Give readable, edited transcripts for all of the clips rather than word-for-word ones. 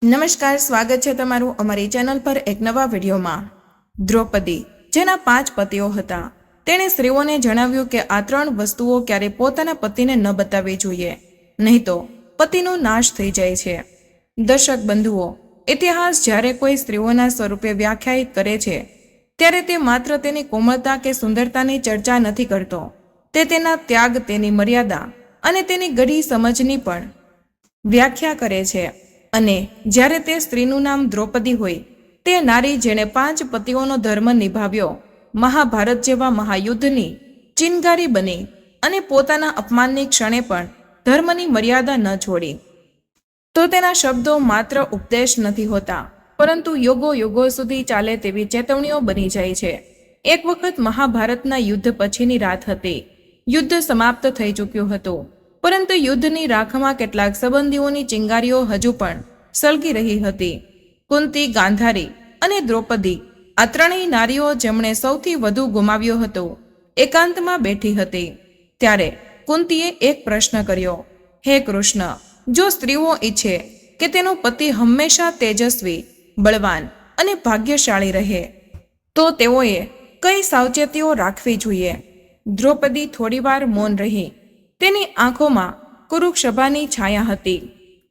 નમસ્કાર, સ્વાગત છે તમારું અમારી ચેનલ પર એક નવા વિડીયોમાં। દ્રૌપદી, જેના 5 પતિઓ હતા, તેણે સ્ત્રીઓને જણાવ્યું કે આ 3 વસ્તુઓ ક્યારે પોતાના પતિને ન બતાવવી જોઈએ, નહીં તો પતિનો નાશ થઈ જાય છે। દર્શક બંધુઓ, ઇતિહાસ જ્યારે કોઈ સ્ત્રીઓના સ્વરૂપે વ્યાખ્યાયિત કરે છે, ત્યારે તે માત્ર તેની કોમળતા કે સુંદરતાની ચર્ચા નથી કરતો, તે તેના ત્યાગ, તેની મર્યાદા અને તેની ગઢી સમજની પણ વ્યાખ્યા કરે છે। અને જ્યારે તે સ્ત્રીનું નામ દ્રૌપદી હોય, તે નારી જેણે 5 પતિઓનો ધર્મ નિભાવ્યો, મહાભારત જેવા મહાયુદ્ધની ચિનગારી બની અને પોતાના અપમાનની ક્ષણે પણ ધર્મની મર્યાદા ન છોડી, તો તેના શબ્દો માત્ર ઉપદેશ નથી હોતા, પરંતુ યુગો યુગો સુધી ચાલે તેવી ચેતવણીઓ બની જાય છે। એક વખત મહાભારતના યુદ્ધ પછીની રાત હતી। યુદ્ધ સમાપ્ત થઈ ચૂક્યું હતું, પરંતુ યુદ્ધની રાખમાં કેટલાક સંબંધીઓની ચિંગારીઓ હજુ પણ સળગી રહી હતી। કુંતી, ગાંધારી અને દ્રૌપદી, આ 3 નારીઓ જેમણે સૌથી વધુ ગુમાવ્યો હતો, એકાંતમાં બેઠી હતી। ત્યારે કુંતીએ એક પ્રશ્ન કર્યો, હે કૃષ્ણ, જો સ્ત્રીઓ ઈચ્છે કે તેનો પતિ હંમેશા તેજસ્વી, બળવાન અને ભાગ્યશાળી રહે, તો તેઓએ કઈ સાવચેતીઓ રાખવી જોઈએ? દ્રૌપદી થોડીવાર મૌન રહી। તેની આંખોમાં કુરુક્ષભાની છાયા હતી,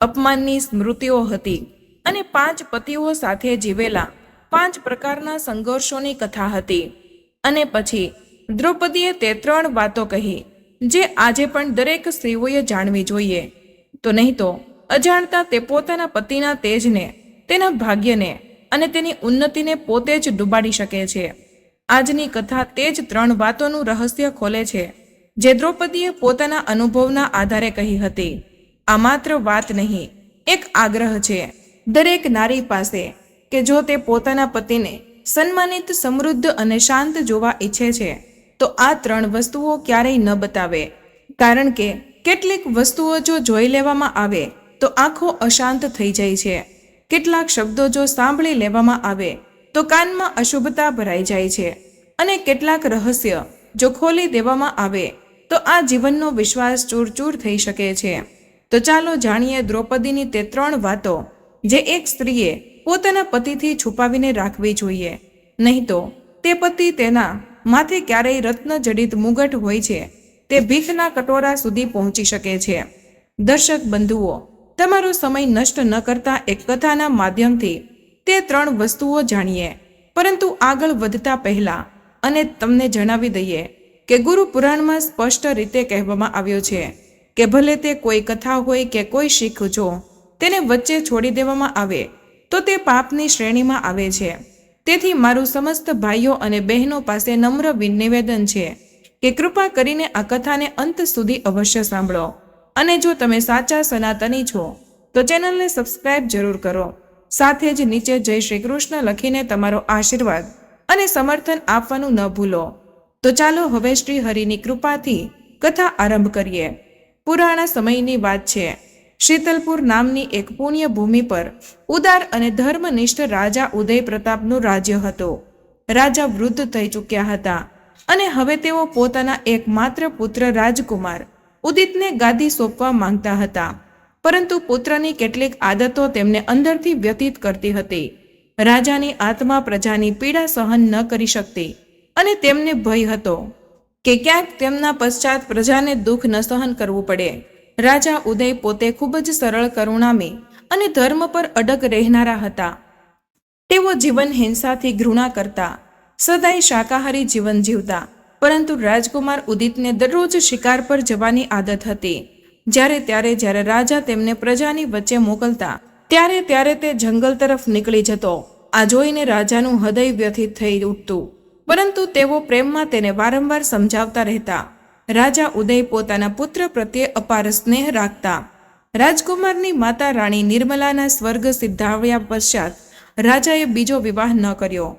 અપમાનની સ્મૃતિઓ હતી અને 5 પતિઓ સાથે જીવેલા 5 પ્રકારના સંઘર્ષોની કથા હતી। અને પછી દ્રૌપદીએ તે 3 વાતો કહી જે આજે પણ દરેક સ્ત્રીઓએ જાણવી જોઈએ, તો નહીં તો અજાણતા તે પોતાના પતિના તેજને, તેના ભાગ્યને અને તેની ઉન્નતિને પોતે જ ડૂબાડી શકે છે। આજની કથા તે જ 3 વાતોનું રહસ્ય ખોલે છે, જે દ્રૌપદીએ પોતાના અનુભવના આધારે કહી હતી। આ માત્ર વાત નહીં, એક આગ્રહ છે દરેક નારી પાસે કે જો તે પોતાના પતિને સન્માનિત, સમૃદ્ધ અને શાંત જોવા ઈચ્છે છે, તો આ 3 વસ્તુઓ ક્યારેય ન બતાવે, કારણ કે કેટલીક વસ્તુઓ જો જોઈ લેવામાં આવે તો આંખો અશાંત થઈ જાય છે। કેટલાક શબ્દો જો સાંભળી લેવામાં આવે તો કાનમાં અશુભતા ભરાઈ જાય છે, અને કેટલાક રહસ્ય જો ખોલી દેવામાં આવે તો આ જીવનનો વિશ્વાસ ચૂરચૂર થઈ શકે છે। તો ચાલો જાણીએ દ્રૌપદીની તે 3 વાતો જે એક સ્ત્રીએ પોતાના પતિથી છુપાવીને રાખવી જોઈએ, નહીં તો તે પતિ તેના માથે ક્યારેય રત્નજડિત મુગટ હોય છે, તે ભીખના કટોરા સુધી પહોંચી શકે છે। દર્શક બંધુઓ, તમારો સમય નષ્ટ ન કરતા એક કથાના માધ્યમથી તે 3 વસ્તુઓ જાણીએ, પરંતુ આગળ વધતા પહેલા અને તમને જણાવી દઈએ કે ગુરુ પુરાણમાં સ્પષ્ટ રીતે કહેવામાં આવ્યો છે કે ભલે તે કોઈ કથા હોય કે કોઈ શીખ, જો તેને વચ્ચે છોડી દેવામાં આવે તો તે પાપની શ્રેણીમાં આવે છે। તેથી મારું સમસ્ત ભાઈઓ અને બહેનો પાસે નમ્ર નિવેદન છે કે કૃપા કરીને આ કથાને અંત સુધી અવશ્ય સાંભળો, અને જો તમે સાચા સનાતની છો તો ચેનલને સબસ્ક્રાઇબ જરૂર કરો। સાથે જ નીચે જય શ્રી કૃષ્ણ લખીને તમારો આશીર્વાદ અને સમર્થન આપવાનું ન ભૂલો। તો ચાલો હવે શ્રી હરિની કૃપાથી કથા આરંભ કરીએ। પુરાણા સમયની વાત છે। શીતલપુર નામની એક પુણ્ય ભૂમિ પર ઉદાર અને ધર્મનિષ્ઠ રાજા ઉદય પ્રતાપનું રાજ્ય હતું। રાજા વૃદ્ધ થઈ ચૂક્યા હતા અને હવે તેઓ પોતાના એકમાત્ર પુત્ર રાજકુમાર ઉદિતને ગાદી સોંપવા માંગતા હતા, પરંતુ પુત્રની કેટલીક આદતો તેમને અંદરથી વ્યથિત કરતી હતી। રાજાની આત્મા પ્રજાની પીડા સહન ન કરી શકતી અને તેમને ભય હતો કે ક્યાંક તેમના પશ્ચાત પ્રજાને દુઃખ ન સહન કરવું પડે। રાજા ઉદય પોતે ખૂબ જ સરળ, કરુણામય અને ધર્મ પર અડગ રહેનારા હતા। તેઓ જીવન હિંસાથી ઘૃણા કરતા, સદાય શાકાહારી જીવન જીવતા, પરંતુ રાજકુમાર ઉદિતને દરરોજ શિકાર પર જવાની આદત હતી। જ્યારે રાજા તેમને પ્રજાની વચ્ચે મોકલતા, ત્યારે તે જંગલ તરફ નીકળી જતો। આ જોઈને રાજાનું હૃદય વ્યથિત થઈ ઉઠતું, પરંતુ તેઓ પ્રેમમાં તેને વારંવાર સમજાવતા રહેતા। રાજા ઉદય પોતાના પુત્ર પ્રત્યે અપાર સ્નેહ રાખતા। રાજકુમારની માતા રાણી નિર્મલાના સ્વર્ગ સિદ્ધાવ્યા પશ્ચાત રાજાએ બીજો વિવાહ ન કર્યો।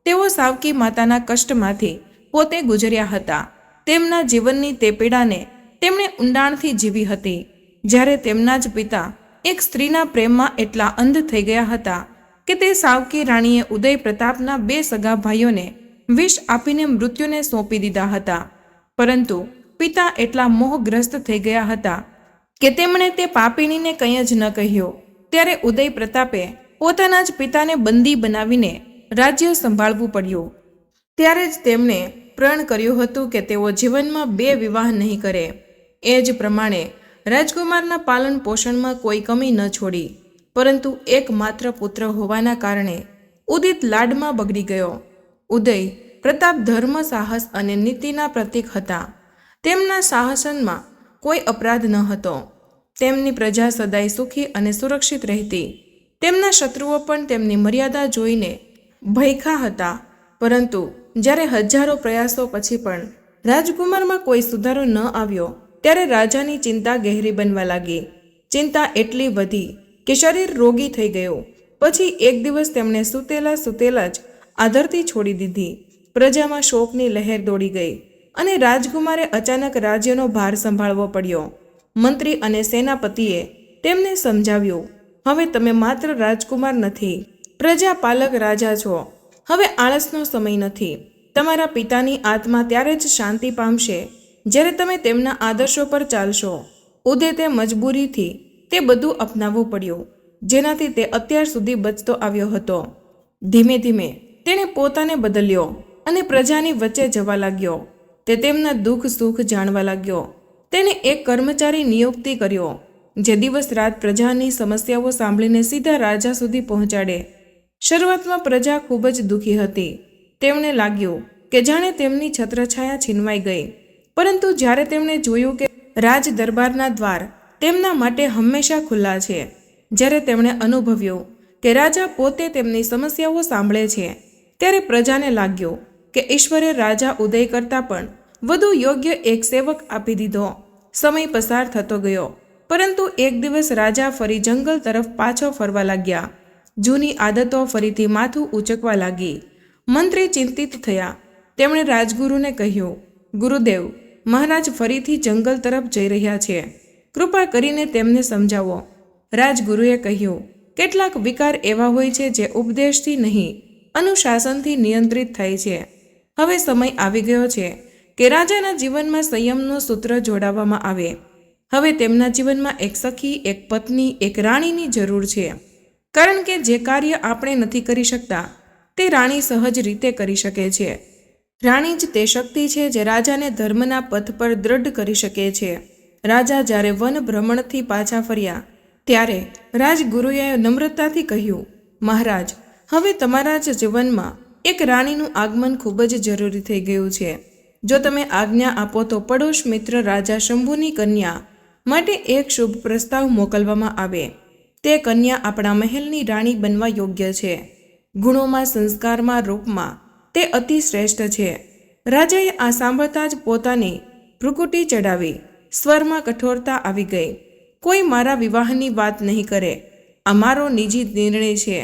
તેઓ સાવકી માતાના કષ્ટમાંથી પોતે ગુજર્યા હતા। તેમના જીવનની તે પીડાને તેમણે ઊંડાણથી જીવી હતી। જ્યારે તેમના જ પિતા એક સ્ત્રીના પ્રેમમાં એટલા અંધ થઈ ગયા હતા કે તે સાવકી રાણીએ ઉદય પ્રતાપના 2 સગા ભાઈઓને વિષ આપીને મૃત્યુને સોંપી દીધા હતા, પરંતુ પિતા એટલા મોહગ્રસ્ત થઈ ગયા હતા કે તેમણે તે પાપીણીને કંઈ જ ન કહ્યું ત્યારે ઉદય પ્રતાપે પોતાના જ પિતાને બંદી બનાવીને રાજ્ય સંભાળવું પડ્યું. ત્યારે જ તેમણે પ્રણ કર્યું હતું કે તેઓ જીવનમાં 2 વિવાહ નહીં કરે. એ જ પ્રમાણે રાજકુમારના પાલન પોષણમાં કોઈ કમી ન છોડી, પરંતુ એકમાત્ર પુત્ર હોવાના કારણે ઉદિત લાડમાં બગડી ગયો. ઉદય પ્રતાપ ધર્મ, સાહસ અને નીતિના પ્રતીક હતા. તેમના શાસનમાં કોઈ અપરાધ ન હતો. તેમની પ્રજા સદાય સુખી અને સુરક્ષિત રહેતી. તેમના શત્રુઓ પણ તેમની મર્યાદા જોઈને ભયખા હતા. પરંતુ જ્યારે હજારો પ્રયાસો પછી પણ રાજકુમારમાં કોઈ સુધારો ન આવ્યો, ત્યારે રાજાની ચિંતા ગહેરી બનવા લાગી. ચિંતા એટલી વધી કે શરીર રોગી થઈ ગયું. પછી એક દિવસ તેમણે સૂતેલા જ આ ધરતી છોડી દીધી. પ્રજામાં શોકની લહેર દોડી ગઈ અને રાજકુમારે અચાનક રાજ્યનો ભાર સંભાળવો પડ્યો. મંત્રી અને સેનાપતિએ તેમને સમજાવ્યું, હવે તમે માત્ર રાજકુમાર નથી, પ્રજાપાલક રાજા છો. હવે આળસનો સમય નથી. તમારા પિતાની આત્મા ત્યારે જ શાંતિ પામશે જ્યારે તમે તેમના આદર્શો પર ચાલશો. ઉદય તે મજબૂરીથી તે બધું અપનાવવું પડ્યું જેનાથી તે અત્યાર સુધી બચતો આવ્યો હતો. ધીમે ધીમે તેણે પોતાને બદલ્યો અને પ્રજાની વચ્ચે જવા લાગ્યો. તે તેમના દુઃખ સુખ જાણવા લાગ્યો. તેણે એક કર્મચારી નિયુક્તિ કર્યો જે દિવસ રાત પ્રજાની સમસ્યાઓ સાંભળીને સીધા રાજા સુધી પહોંચાડે. શરૂઆતમાં પ્રજા ખૂબ જ દુઃખી હતી. તેમને લાગ્યું કે જાણે તેમની છત્રછાયા છીનવાઈ ગઈ. પરંતુ જ્યારે તેમણે જોયું કે રાજ દરબારના દ્વાર તેમના માટે હંમેશા ખુલ્લા છે, જ્યારે તેમણે અનુભવ્યું કે રાજા પોતે તેમની સમસ્યાઓ સાંભળે છે, ત્યારે પ્રજાને લાગ્યું કે ઈશ્વરે રાજા ઉદય કરતાં પણ વધુ યોગ્ય એક સેવક આપી દીધો. સમય પસાર થતો ગયો, પરંતુ એક દિવસ રાજા ફરી જંગલ તરફ પાછો ફરવા લાગ્યા. જૂની આદતો ફરીથી માથું ઊંચકવા લાગી. મંત્રી ચિંતિત થયા. તેમણે રાજગુરુને કહ્યું, ગુરુદેવ, મહારાજ ફરીથી જંગલ તરફ જઈ રહ્યા છે. કૃપા કરીને તેમને સમજાવો. રાજગુરુએ કહ્યું, કેટલાક વિકાર એવા હોય છે જે ઉપદેશથી નહીં, અનુશાસનથી નિયંત્રિત થાય છે. હવે સમય આવી ગયો છે કે રાજાના જીવનમાં સંયમનો સૂત્ર જોડાવવામાં આવે. હવે તેમના જીવનમાં એક સખી, એક પત્ની, એક રાણીની જરૂર છે. કારણ કે જે કાર્ય આપણે નથી કરી શકતા તે રાણી સહજ રીતે કરી શકે છે. રાણી જ તે શક્તિ છે જે રાજાને ધર્મના પથ પર દ્રઢ કરી શકે છે. રાજા જ્યારે વન ભ્રમણથી પાછા ફર્યા ત્યારે રાજગુરુએ નમ્રતાથી કહ્યું, મહારાજ, હવે તમારા જ જીવનમાં એક રાણીનું આગમન ખૂબ જ જરૂરી થઈ ગયું છે. જો તમે આજ્ઞા આપો તો પડોશ મિત્ર રાજા શંભુની કન્યા માટે એક શુભ પ્રસ્તાવ મોકલવામાં આવે. તે કન્યા આપણા મહેલની રાણી બનવા યોગ્ય છે. ગુણોમાં, સંસ્કારમાં, રૂપમાં તે અતિ શ્રેષ્ઠ છે. રાજાએ આ સાંભળતા જ પોતાની ભ્રુકુટી ચડાવી. સ્વરમાં કઠોરતા આવી ગઈ. કોઈ મારા વિવાહની વાત નહીં કરે. આ મારો નિજી નિર્ણય છે.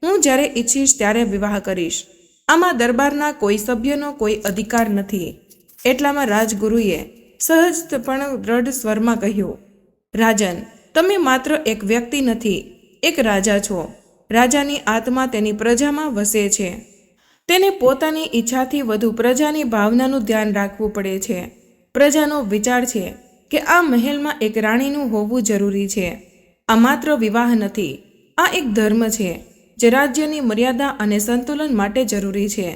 હું જ્યારે ઈચ્છીશ ત્યારે વિવાહ કરીશ. આમાં દરબારના કોઈ સભ્યનો કોઈ અધિકાર નથી. એટલામાં રાજગુરુએ સહજ પણ દ્રઢ સ્વરમાં કહ્યું, રાજન, તમે માત્ર એક વ્યક્તિ નથી, એક રાજા છો. રાજાની આત્મા તેની પ્રજામાં વસે છે. તેને પોતાની ઈચ્છાથી વધુ પ્રજાની ભાવનાનું ધ્યાન રાખવું પડે છે. પ્રજાનો વિચાર છે કે આ મહેલમાં એક રાણીનું હોવું જરૂરી છે. આ માત્ર વિવાહ નથી, આ એક ધર્મ છે જે રાજ્યની મર્યાદા અને સંતુલન માટે જરૂરી છે.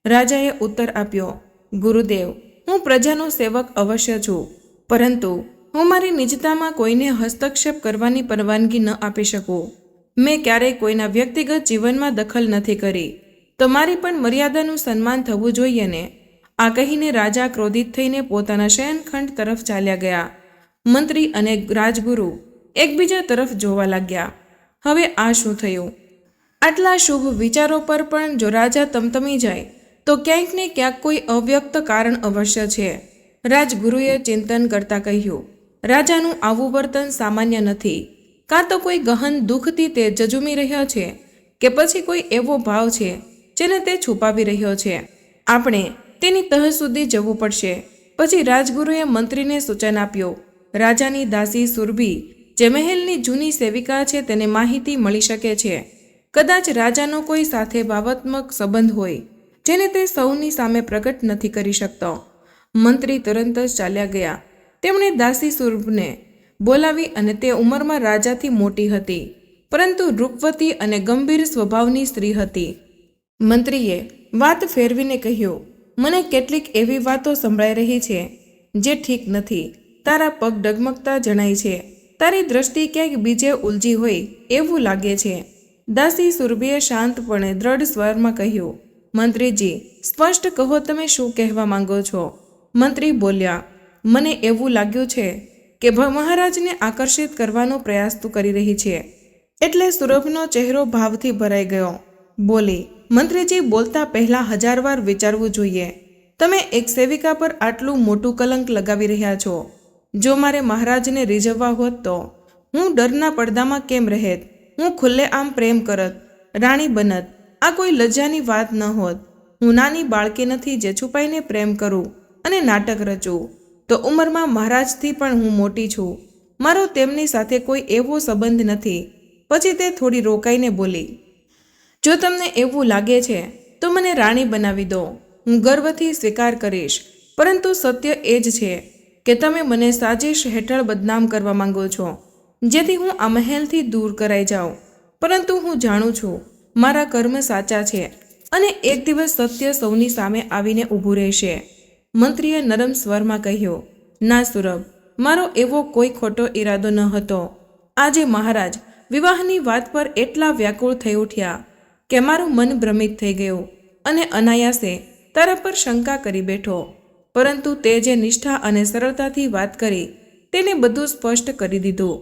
રાજાએ ઉત્તર આપ્યો, ગુરુદેવ, હું પ્રજાનો સેવક અવશ્ય છું, પરંતુ હું મારી નિજતામાં કોઈને હસ્તક્ષેપ કરવાની પરવાનગી ન આપી શકું. મેં ક્યારેય કોઈના વ્યક્તિગત જીવનમાં દખલ નથી કરી, તો મારી પણ મર્યાદાનું સન્માન થવું જોઈએ ને. આ કહીને રાજા ક્રોધિત થઈને પોતાના શયનખંડ તરફ ચાલ્યા ગયા. મંત્રી અને રાજગુરુ એકબીજા તરફ જોવા લાગ્યા. હવે આ શું થયું? આટલા શુભ વિચારો પર પણ જો રાજા તમતમી જાય તો ક્યાંક ને ક્યાંક કોઈ અવ્યક્ત કારણ અવશ્ય છે. રાજગુરુએ ચિંતન કરતા કહ્યું, રાજાનું આવું વર્તન સામાન્ય નથી. કાં તો કોઈ ગહન દુઃખથી તે જજુમી રહ્યો છે કે પછી કોઈ એવો ભાવ છે જેને તે છુપાવી રહ્યો છે. આપણે તેની તહ સુધી જવું પડશે. પછી રાજગુરુએ મંત્રીને સૂચન આપ્યું, રાજાની દાસી સુરભી જે મહેલની જૂની સેવિકા છે તેને માહિતી મળી શકે છે. કદાચ રાજાનો કોઈ સાથે ભાવાત્મક સંબંધ હોય જેને તે સૌની સામે પ્રગટ નથી કરી શકતો. મંત્રી તરત જ ચાલ્યા ગયા. તેમણે દાસી સુરભને બોલાવી અને તે ઉંમરમાં રાજાથી મોટી હતી. પરંતુ રૂપવતી અને ગંભીર સ્વભાવની સ્ત્રી હતી. મંત્રીએ વાત ફેરવીને કહ્યું, મને કેટલીક એવી વાતો સંભળાઈ રહી છે જે ઠીક નથી. તારા પગ ડગમગતા જણાય છે. તારી દ્રષ્ટિ ક્યાંક બીજે ઉલજી હોય એવું લાગે છે. દાસી સુરભીએ શાંતપણે દ્રઢ સ્વરમાં કહ્યું, મંત્રીજી, સ્પષ્ટ કહો, તમે શું કહેવા માંગો છો? મંત્રી બોલ્યા, મને એવું લાગ્યું છે કે મહારાજને આકર્ષિત કરવાનો પ્રયાસ તું કરી રહી છે. એટલે સુરભનો ચહેરો ભાવથી ભરાઈ ગયો. બોલી, મંત્રીજી, બોલતા પહેલા 1000 વાર વિચારવું જોઈએ. તમે એક સેવિકા પર આટલું મોટું કલંક લગાવી રહ્યા છો. જો મારે મહારાજને રીઝવવા હોત તો હું ડરના પડદામાં કેમ રહેત? હું ખુલ્લેઆમ પ્રેમ કરત, રાણી બનત. આ કોઈ લજ્જાની વાત ન હોત. હું નાની બાળકી નથી જે છુપાઈને પ્રેમ કરું અને નાટક રચું. તો ઉંમરમાં મહારાજથી પણ હું મોટી છું. મારો તેમની સાથે કોઈ એવો સંબંધ નથી. પછી તે થોડી રોકાઈને બોલી, જો તમને એવું લાગે છે તો મને રાણી બનાવી દો. હું ગર્વથી સ્વીકાર કરીશ. પરંતુ સત્ય એ જ છે કે તમે મને સાજિશ હેઠળ બદનામ કરવા માંગો છો, જેથી હું આ મહેલથી દૂર કરાઈ જાઉં. પરંતુ હું જાણું છું મારા કર્મ સાચા છે અને એક દિવસ સત્ય સૌની સામે આવીને ઊભું રહેશે. મંત્રીએ નરમ સ્વરમાં કહ્યું, ના સુરભ, મારો એવો કોઈ ખોટો ઈરાદો ન હતો. આજે મહારાજ વિવાહની વાત પર એટલા વ્યાકુળ થઈ ઉઠ્યા કે મારું મન ભ્રમિત થઈ ગયું અને અનાયાસે તારા પર શંકા કરી બેઠો. પરંતુ તે જે નિષ્ઠા અને સરળતાથી વાત કરી તેને બધું સ્પષ્ટ કરી દીધું.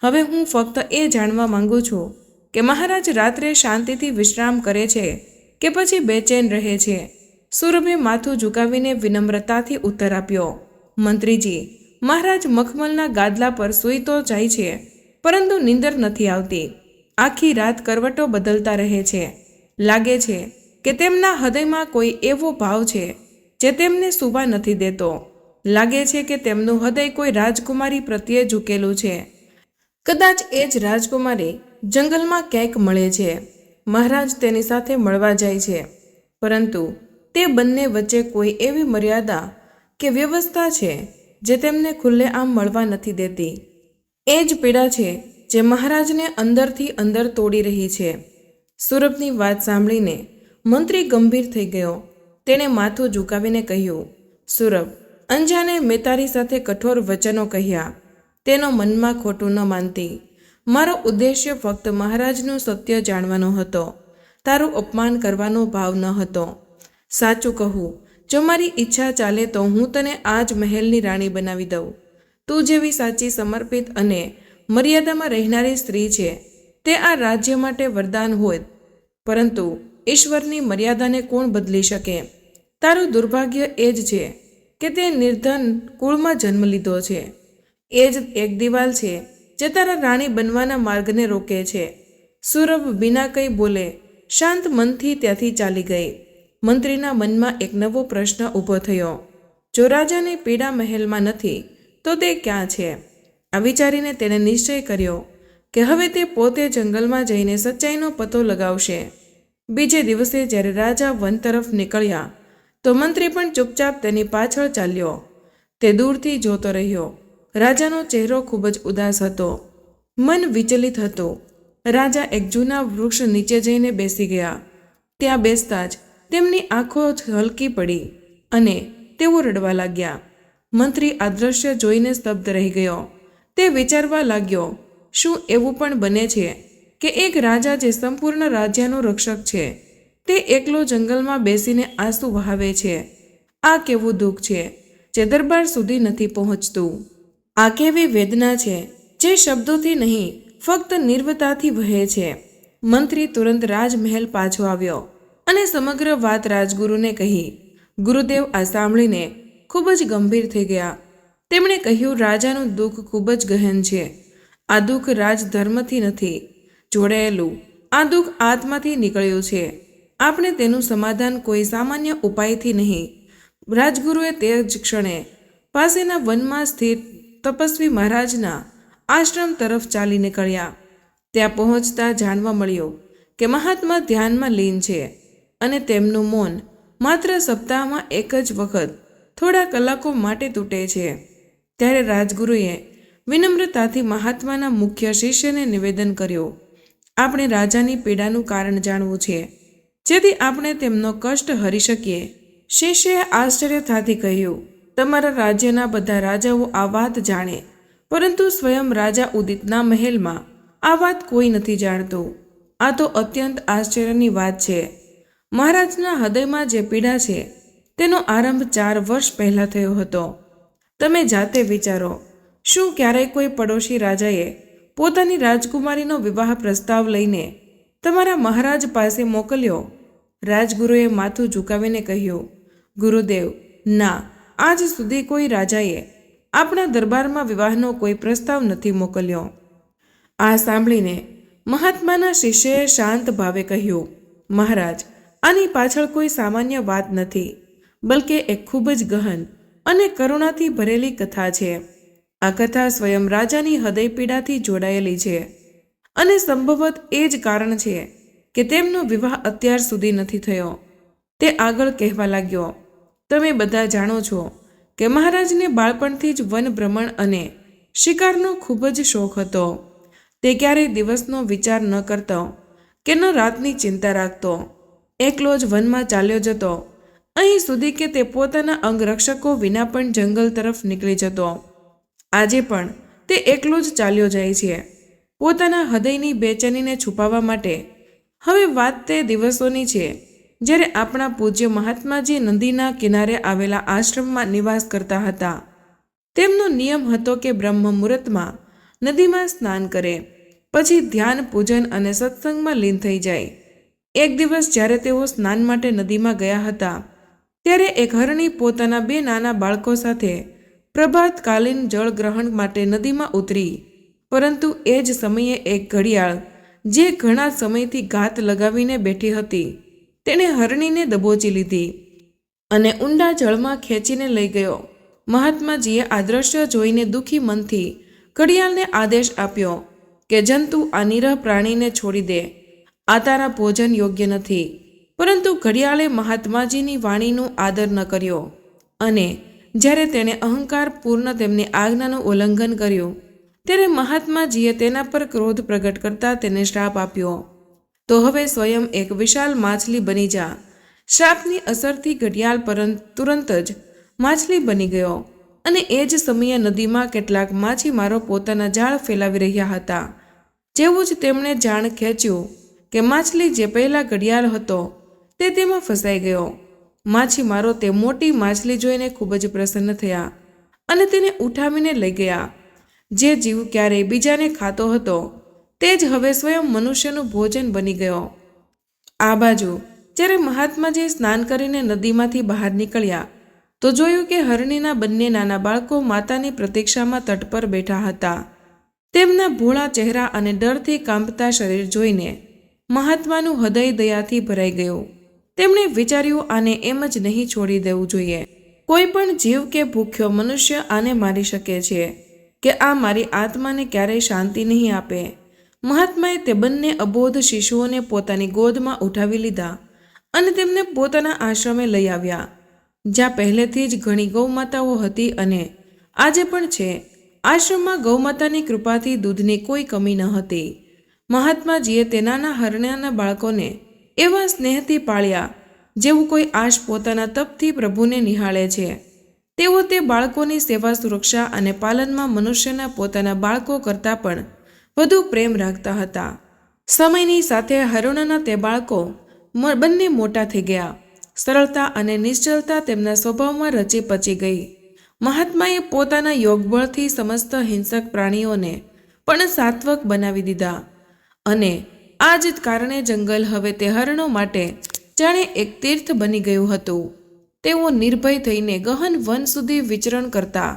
હવે હું ફક્ત એ જાણવા માંગુ છું કે મહારાજ રાત્રે શાંતિથી વિશ્રામ કરે છે કે પછી બેચેન રહે છે? સુરભે માથું ઝુકાવીને વિનમ્રતાથી ઉત્તર આપ્યો, મંત્રીજી, મહારાજ મખમલના ગાદલા પર સૂઈ તો જાય છે, પરંતુ નીંદર નથી આવતી. આખી રાત કરવટો બદલતા રહે છે. લાગે છે કે તેમના હૃદયમાં કોઈ એવો ભાવ છે જે તેમને સૂવા નથી દેતો. લાગે છે કે તેમનું હૃદય કોઈ રાજકુમારી પ્રત્યે ઝૂકેલું છે. કદાચ એ જ રાજકુમારી જંગલમાં ક્યાંક મળે છે. મહારાજ તેની સાથે મળવા જાય છે, પરંતુ તે બંને વચ્ચે કોઈ એવી મર્યાદા કે વ્યવસ્થા છે જે તેમને ખુલ્લેઆમ મળવા નથી દેતી. એ જ પીડા છે જે મહારાજને અંદરથી અંદર તોડી રહી છે. સુરભની વાત સાંભળીને મંત્રી ગંભીર થઈ ગયો. તેણે માથું ઝુકાવીને કહ્યું, સુરભ, અંજાને મેં તારી સાથે કઠોર વચનો કહ્યા. તેનો મનમાં ખોટું ન માનતી. મારો ઉદ્દેશ્ય ફક્ત મહારાજનું સત્ય જાણવાનો હતો. તારું અપમાન કરવાનો ભાવ ન હતો. સાચું કહું, જો મારી ઈચ્છા ચાલે તો હું તને આ જ મહેલની રાણી બનાવી દઉં. તું જેવી સાચી સમર્પિત અને મર્યાદામાં રહેનારી સ્ત્રી છે તે આ રાજ્ય માટે વરદાન હોત. પરંતુ ઈશ્વરની મર્યાદાને કોણ બદલી શકે? તારું દુર્ભાગ્ય એ જ છે કે તે નિર્ધન કુળમાં જન્મ લીધો છે. એ જ એક દિવાલ છે જે તારા રાણી બનવાના માર્ગને રોકે છે. સુરભ બિના કંઈ બોલે શાંત મનથી ત્યાંથી ચાલી ગઈ. મંત્રીના મનમાં એક નવો પ્રશ્ન ઊભો થયો. જો રાજાની પીડા મહેલમાં નથી તો તે ક્યાં છે? આ વિચારીને તેણે નિશ્ચય કર્યો કે હવે તે પોતે જંગલમાં જઈને સચ્ચાઈનો પતો લગાવશે. બીજે દિવસે જ્યારે રાજા વન તરફ નીકળ્યા તો મંત્રી પણ ચૂપચાપ તેની પાછળ ચાલ્યો. તે દૂરથી જોતો રહ્યો. રાજાનો ચહેરો ખૂબ જ ઉદાસ હતો. મન વિચલિત હતું. રાજા એક જૂના વૃક્ષ નીચે જઈને બેસી ગયા. ત્યાં બેસતા જ તેમની આંખો હલકી પડી અને તેઓ રડવા લાગ્યા. મંત્રી આ દ્રશ્ય જોઈને સ્તબ્ધ રહી ગયો. તે વિચારવા લાગ્યો, શું એવું પણ બને છે કે એક રાજા જે સંપૂર્ણ રાજ્યનો રક્ષક છે તે એકલો જંગલમાં બેસીને આંસુ વહાવે છે? આ કેવું દુઃખ છે જે દરબાર સુધી નથી પહોંચતું. આ કેવી વેદના છે જે શબ્દોથી નહીં ફક્ત નિર્વતાથી વહે છે. મંત્રી તુરંત રાજમહેલ પાછો આવ્યો અને સમગ્ર વાત રાજગુરુને કહી. ગુરુદેવ આ સાંભળીને ખૂબ જ ગંભીર થઈ ગયા. તેમણે કહ્યું, રાજાનું દુઃખ ખૂબ જ ગહન છે. આ દુઃખ રાજધર્મથી નથી જોડાયેલું. આ દુઃખ આત્માથી નીકળ્યું છે. આપણે તેનું સમાધાન કોઈ સામાન્ય ઉપાયથી નહીં. રાજગુરુએ તે જ ક્ષણે પાસેના વનમાં સ્થિત તપસ્વી મહારાજના આશ્રમ તરફ ચાલી નીકળ્યા. ત્યાં પહોંચતા જાણવા મળ્યું કે મહાત્મા ધ્યાનમાં લીન છે અને તેમનું મૌન માત્ર સપ્તાહમાં એક જ વખત થોડા કલાકો માટે તૂટે છે. ત્યારે રાજગુરુએ વિનમ્રતાથી મહાત્માના મુખ્ય શિષ્યને નિવેદન કર્યું આપણે રાજાની પીડાનું કારણ જાણવું છે, જેથી આપણે તેમનો કષ્ટ હરી શકીએ. શિષ્યએ આશ્ચર્યતાથી કહ્યું, તમારા રાજ્યના બધા રાજાઓ આ વાત જાણે, પરંતુ સ્વયં રાજા ઉદિતના મહેલમાં આ વાત કોઈ નથી જાણતું. આ તો અત્યંત આશ્ચર્યની વાત છે. મહારાજના હૃદયમાં જે પીડા છે તેનો આરંભ 4 વર્ષ પહેલાં થયો હતો. તમે જાતે વિચારો, શું ક્યારેય કોઈ પડોશી રાજાએ પોતાની રાજકુમારીનો વિવાહ પ્રસ્તાવ લઈને તમારા મહારાજ પાસે મોકલ્યો? રાજગુરુએ માથું ઝુકાવીને કહ્યું, ગુરુદેવ, ના, આજ સુધી કોઈ રાજાએ આપણા દરબારમાં વિવાહનો કોઈ પ્રસ્તાવ નથી મોકલ્યો. આ સાંભળીને મહાત્માના શિષ્યએ શાંત ભાવે કહ્યું, મહારાજ, આની પાછળ કોઈ સામાન્ય વાત નથી, બલકે એક ખૂબ જ ગહન અને કરુણાથી ભરેલી કથા છે. આ કથા સ્વયં રાજાની હૃદયપીડાથી જોડાયેલી છે અને સંભવત એ જ કારણ છે કે તેમનો વિવાહ અત્યાર સુધી નથી થયો. તે આગળ કહેવા લાગ્યો, તમે બધા જાણો છો કે મહારાજને બાળપણથી જ વન ભ્રમણ અને શિકારનો ખૂબ જ શોખ હતો. તે ક્યારેય દિવસનો વિચાર ન કરતો કે ન રાતની ચિંતા રાખતો. એકલો જ વનમાં ચાલ્યો જતો, અહીં સુધી કે તે પોતાના અંગરક્ષકો વિના પણ જંગલ તરફ નીકળી જતો. આજે પણ તે એકલો જ ચાલ્યો જાય છે, પોતાના હૃદયની બેચેનીને છુપાવવા માટે. હવે વાત તે દિવસોની છે જ્યારે આપણા પૂજ્ય મહાત્માજી નદીના કિનારે આવેલા આશ્રમમાં નિવાસ કરતા હતા. તેમનો નિયમ હતો કે બ્રહ્મ મુહૂર્તમાં નદીમાં સ્નાન કરે, પછી ધ્યાન, પૂજન અને સત્સંગમાં લીન થઈ જાય. એક દિવસ જ્યારે તેઓ સ્નાન માટે નદીમાં ગયા હતા, ત્યારે એક હરણી પોતાના 2 નાના બાળકો સાથે પ્રભાતકાલીન જળ ગ્રહણ માટે નદીમાં ઉતરી. પરંતુ એ જ સમયે એક ઘડિયાળ, જે ઘણા સમયથી ઘાત લગાવીને બેઠી હતી, તેણે હરણીને દબોચી લીધી અને ઊંડા જળમાં ખેંચીને લઈ ગયો. મહાત્માજીએ આ દ્રશ્ય જોઈને દુઃખી મનથી ઘડિયાળને આદેશ આપ્યો કે જંતુ, આ નિરહ પ્રાણીને છોડી દે, આ તારા ભોજન યોગ્ય નથી. પરંતુ ઘડિયાળે મહાત્માજીની વાણીનું આદર ન કર્યો અને જ્યારે તેણે અહંકારપૂર્ણ તેમની આજ્ઞાનું ઉલ્લંઘન કર્યું, ત્યારે મહાત્માજીએ તેના પર ક્રોધ પ્રગટ કરતા તેને શ્રાપ આપ્યો. તો હવે સ્વયં એક વિશાળ માછલી બની જા. શ્રાપની અસરથી ઘડિયાળ તુરંત જ માછલી બની ગયો અને એ જ સમયે નદીમાં કેટલાક માછીમારો પોતાના જાળ ફેલાવી રહ્યા હતા. જેવું જ તેમણે જાણ ખેંચ્યું કે માછલી જે પહેલાં ઘડિયાળ હતો તે તેમાં ફસાઈ ગયો. માછીમારો તે મોટી માછલી જોઈને ખૂબ જ પ્રસન્ન થયા અને તેને ઉઠાવીને લઈ ગયા. જે જીવ ક્યારેય બીજાને ખાતો હતો તે જ હવે સ્વયં મનુષ્યનું ભોજન બની ગયો. આ બાજુ જ્યારે મહાત્માજી સ્નાન કરીને નદીમાંથી બહાર નીકળ્યા તો જોયું કે હરણીના બંને નાના બાળકો માતાની પ્રતીક્ષામાં તટ પર બેઠા હતા. તેમના ભોળા ચહેરા અને ડરથી કાંપતા શરીર જોઈને મહાત્માનું હૃદય દયાથી ભરાઈ ગયું. તેમણે વિચાર્યું, આને એમ જ નહીં છોડી દેવું જોઈએ. કોઈ પણ જીવ કે ભૂખ્યો મનુષ્ય આને મારી શકે છે કે આ મારી આત્માને ક્યારેય શાંતિ નહીં આપે. મહાત્માએ તે બંને અબોધ શિશુઓને પોતાની ગોદમાં ઉઠાવી લીધા અને તેમને પોતાના આશ્રમે લઈ આવ્યા, જ્યાં પહેલેથી જ ઘણી ગૌમાતાઓ હતી અને આજે પણ છે. આશ્રમમાં ગૌમાતાની કૃપાથી દૂધની કોઈ કમી ન હતી. મહાત્માજીએ તે નાના હરણાના બાળકોને એવા સ્નેહથી પાળ્યા જેવું કોઈ આશ પોતાના તપથી પ્રભુને નિહાળે છે. તેઓ તે બાળકોની સેવા, સુરક્ષા અને પાલનમાં મનુષ્યના પોતાના બાળકો કરતાં પણ વધુ પ્રેમ રાખતા હતા. સમયની સાથે હરણાના તે બાળકો બંને મોટા થઈ ગયા. સરળતા અને નિશ્ચલતા તેમના સ્વભાવમાં રચી પચી ગઈ. મહાત્માએ પોતાના યોગબળથી સમસ્ત હિંસક પ્રાણીઓને પણ સાત્વક બનાવી દીધા અને આ જ કારણે જંગલ હવે તે હરણો માટે જાણે એક તીર્થ બની ગયું હતું. તેઓ નિર્ભય થઈને ગહન વન સુધી વિચરણ કરતા,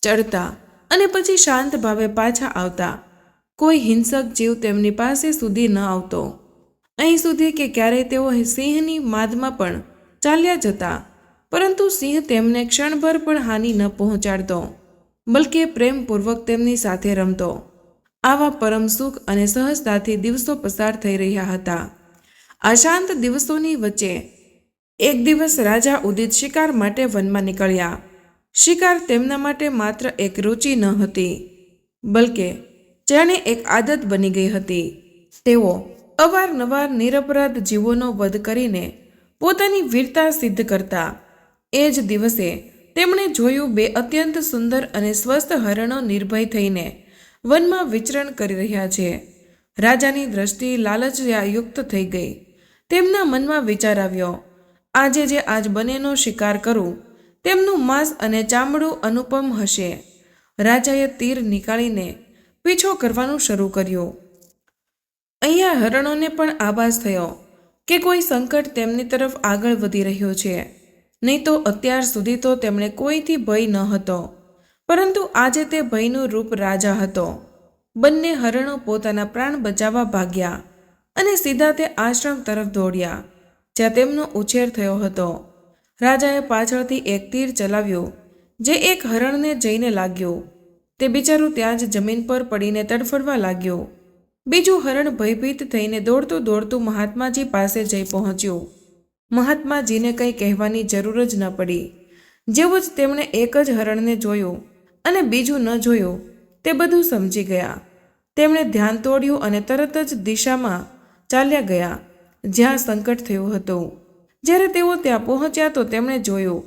ચડતા અને પછી શાંત ભાવે પાછા આવતા. કોઈ હિંસક જીવ તેમની પાસે સુધી ન આવતો. અહીં સુધી કે ક્યારેય તેઓ સિંહની માદમાં પણ ચાલ્યા જતા, પરંતુ સિંહ તેમને ક્ષણભર પણ હાનિ ન પહોંચાડતો, બલકે પ્રેમપૂર્વક તેમની સાથે રમતો. આવા પરમ સુખ અને સહજતાથી દિવસો પસાર થઈ રહ્યા હતા. આ શાંત દિવસોની વચ્ચે એક દિવસ રાજા ઉદિત શિકાર માટે વનમાં નીકળ્યા. શિકાર તેમના માટે માત્ર એક રુચિ ન હતી, બલકે જાણે એક આદત બની ગઈ હતી. તેઓ અવારનવાર નિરપરાધ જીવોનો વધ કરીને પોતાની વીરતા સિદ્ધ કરતા. એ જ દિવસે તેમણે જોયું 2 અત્યંત સુંદર અને સ્વસ્થ હરણો નિર્ભય થઈને વનમાં વિચરણ કરી રહ્યા છે. રાજાની દ્રષ્ટિ લાલચયુક્ત થઈ ગઈ. તેમના મનમાં વિચાર આવ્યો, આજે જે આજ બંનેનો શિકાર કરું તેમનું માંસ અને ચામડું અનુપમ હશે. રાજાએ તીર નીકાળીને પીછો કરવાનું શરૂ કર્યું. અહીંયા હરણોને પણ આભાસ થયો કે કોઈ સંકટ તેમની તરફ આગળ વધી રહ્યો છે. નહીં તો અત્યાર સુધી તો તેમણે કોઈથી ભય ન હતો, પરંતુ આજે તે ભયનું રૂપ રાજા હતો. બંને હરણો પોતાના પ્રાણ બચાવવા ભાગ્યા અને સીધા તે આશ્રમ તરફ દોડ્યા જ્યાં તેમનો ઉછેર થયો હતો. રાજાએ પાછળથી એક તીર ચલાવ્યું જે એક હરણને જઈને લાગ્યું. તે બિચારું ત્યાં જ જમીન પર પડીને તડફડવા લાગ્યું. બીજું હરણ ભયભીત થઈને દોડતું દોડતું મહાત્માજી પાસે જઈ પહોંચ્યું. મહાત્માજીને કંઈ કહેવાની જરૂર જ ન પડી. જેવું જ તેમણે એક જ હરણને જોયું અને બીજું ન જોયું તે બધું સમજી ગયા. તેમણે ધ્યાન તોડ્યું અને તરત જ દિશામાં ચાલ્યા ગયા જ્યાં સંકટ થયું હતું. જ્યારે તેઓ ત્યાં પહોંચ્યા તો તેમણે જોયું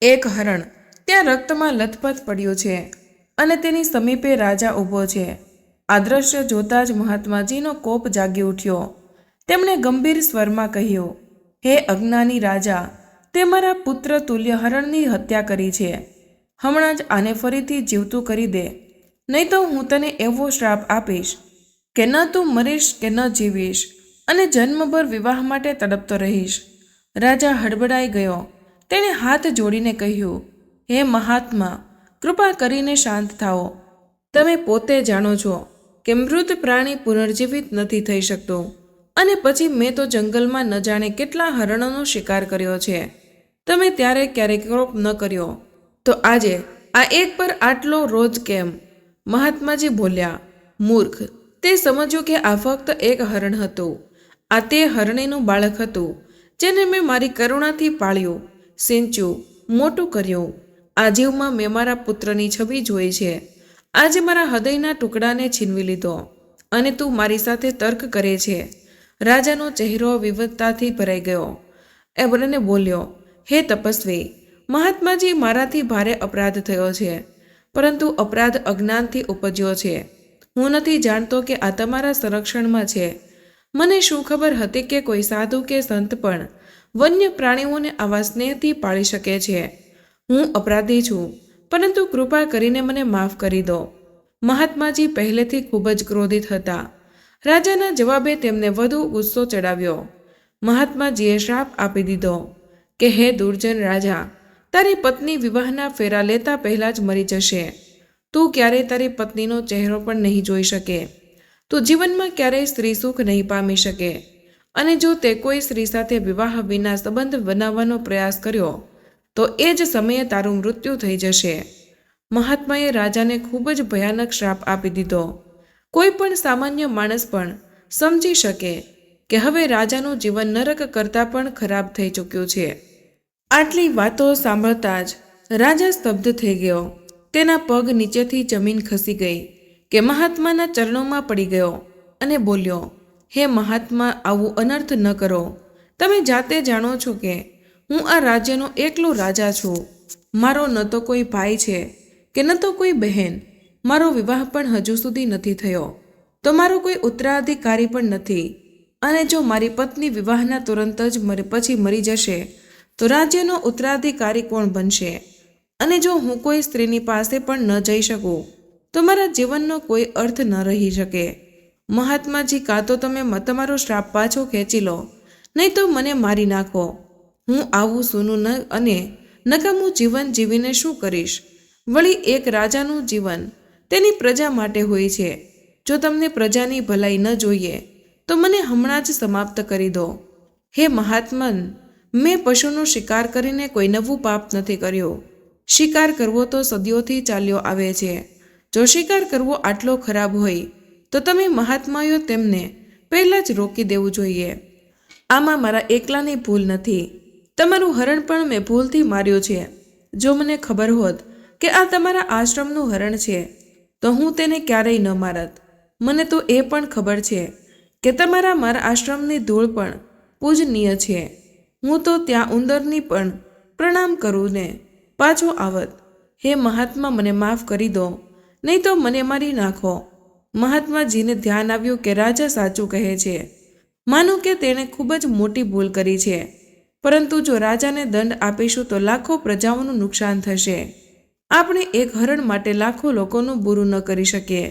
એક હરણ ત્યાં રક્તમાં લથપથ પડ્યું છે અને તેની સમીપે રાજા ઊભો છે. આ દ્રશ્ય જોતાં જ મહાત્માજીનો કોપ જાગી ઉઠ્યો. તેમણે ગંભીર સ્વરમાં કહ્યું, હે અજ્ઞાની રાજા, તે મારા પુત્ર તુલ્ય હરણની હત્યા કરી છે. હમણાં જ આને ફરીથી જીવતું કરી દે, નહીં તો હું તને એવો શ્રાપ આપીશ કે ન તું મરીશ કે ન જીવીશ અને જન્મભર વિવાહ માટે તડપતો રહીશ. રાજા હડબડાઈ ગયો. તેણે હાથ જોડીને કહ્યું, હે મહાત્મા, કૃપા કરીને શાંત થાઓ. તમે પોતે જાણો છો કે મૃત પ્રાણી પુનર્જીવિત નથી થઈ શકતું અને પછી મેં તો જંગલમાં ન જાણે કેટલા હરણોનો શિકાર કર્યો છે. તમે ત્યારે ક્યારેય ક્રોપ ન કર્યો તો આજે આ એક પર આટલો રોજ કેમ? મહાત્માજી બોલ્યા, મૂર્ખ, તે સમજ્યું કે આ ફક્ત એક હરણ હતું. આ તે હરણીનું બાળક હતું જેને મેં મારી કરુણાથી પાળ્યું, સિંચ્યું, મોટું કર્યું. આ જીવમાં મેં મારા પુત્રની છબી જોઈ છે. આજે મારા હૃદયના ટુકડાને છીનવી લીધો અને તું મારી સાથે તર્ક કરે છે. રાજાનો ચહેરો વિવદતાથી ભરાઈ ગયો. એબ્રને બોલ્યો, હે તપસ્વી, મહાત્માજી, મારાથી ભારે અપરાધ થયો છે, પરંતુ અપરાધ અજ્ઞાનથી ઉપજ્યો છે. હું નથી જાણતો કે આ તમારા સંરક્ષણમાં છે. મને શું ખબર હતી કે કોઈ સાધુ કે સંત પણ વન્ય પ્રાણીઓને આવા સ્નેહથી પાળી શકે છે. હું અપરાધી છું, પરંતુ કૃપા કરીને મને માફ કરી દો. મહાત્માજી પહેલેથી ખૂબ જ ક્રોધિત હતા. રાજાના જવાબે તેમને વધુ ગુસ્સો ચડાવ્યો. મહાત્માજીએ શ્રાપ આપી દીધો કે હે દુર્જન રાજા, તારી પત્ની વિવાહના ફેરા લેતા પહેલાં જ મરી જશે. તું ક્યારેય તારી પત્નીનો ચહેરો પણ નહીં જોઈ શકે. તું જીવનમાં ક્યારેય સ્ત્રી સુખ નહીં પામી શકે. અને જો તે કોઈ સ્ત્રી સાથે વિવાહ વિના સંબંધ બનાવવાનો પ્રયાસ કર્યો તો એ જ સમયે તારું મૃત્યુ થઈ જશે. મહાત્માએ રાજાને ખૂબ જ ભયાનક શ્રાપ આપી દીધો. કોઈ પણ સામાન્ય માણસ પણ સમજી શકે કે હવે રાજાનું જીવન નરક કરતાં પણ ખરાબ થઈ ચૂક્યું છે. આટલી વાતો સાંભળતા જ રાજા સ્તબ્ધ થઈ ગયો. તેના પગ નીચેથી જમીન ખસી ગઈ કે મહાત્માના ચરણોમાં પડી ગયો અને બોલ્યો, હે મહાત્મા, આવું અનર્થ ન કરો. તમે જાતે જાણો છો કે હું આ રાજ્યનો એકલો રાજા છું. મારો ન તો કોઈ ભાઈ છે કે ન તો કોઈ બહેન. મારો વિવાહ પણ હજુ સુધી નથી થયો, તો મારો કોઈ ઉત્તરાધિકારી પણ નથી. અને જો મારી પત્ની વિવાહના તુરંત જ પછી મરી જશે તો રાજ્યનો ઉત્તરાધિકારી કોણ બનશે? અને જો હું કોઈ સ્ત્રીની પાસે પણ ન જઈ શકું તો મારા જીવનનો કોઈ અર્થ ન રહી શકે. મહાત્માજી, કાં તો તમે તમારો શ્રાપ પાછો ખેંચી લો, નહીં તો મને મારી નાખો. હું આવું સૂનું અને નકામું જીવન જીવીને શું કરીશ? વળી એક રાજાનું જીવન તેની પ્રજા માટે હોય છે. જો તમને પ્રજાની ભલાઈ ન જોઈએ તો મને હમણાં જ સમાપ્ત કરી દો. હે મહાત્મન, મેં પશુનો શિકાર કરીને કોઈ નવું પાપ નથી કર્યું. શિકાર કરવો તો સદીઓથી ચાલ્યો આવે છે. જો શિકાર કરવો આટલો ખરાબ હોય તો તમે મહાત્માઓ તેમને પહેલાં જ રોકી દેવું જોઈએ. આમાં મારા એકલાની ભૂલ નથી. તમારું હરણ પણ મેં ભૂલથી માર્યું છે. જો મને ખબર હોત કે આ તમારા આશ્રમનું હરણ છે તો હું તેને ક્યારેય ન મારત. મને તો એ પણ ખબર છે કે મારા આશ્રમની ધૂળ પણ પૂજનીય છે. હું તો ત્યાં ઉંદરની પણ પ્રણામ કરું ને પાછો આવત. હે મહાત્મા, મને માફ કરી દો, નહીં તો મને મારી નાખો. મહાત્માજીને ધ્યાન આવ્યું કે રાજા સાચું કહે છે. માનું કે તેણે ખૂબ જ મોટી ભૂલ કરી છે, પરંતુ જો રાજાને દંડ આપીશું તો લાખો પ્રજાઓનું નુકસાન થશે. આપણે એક હરણ માટે લાખો લોકોનું બુરું ન કરી શકીએ.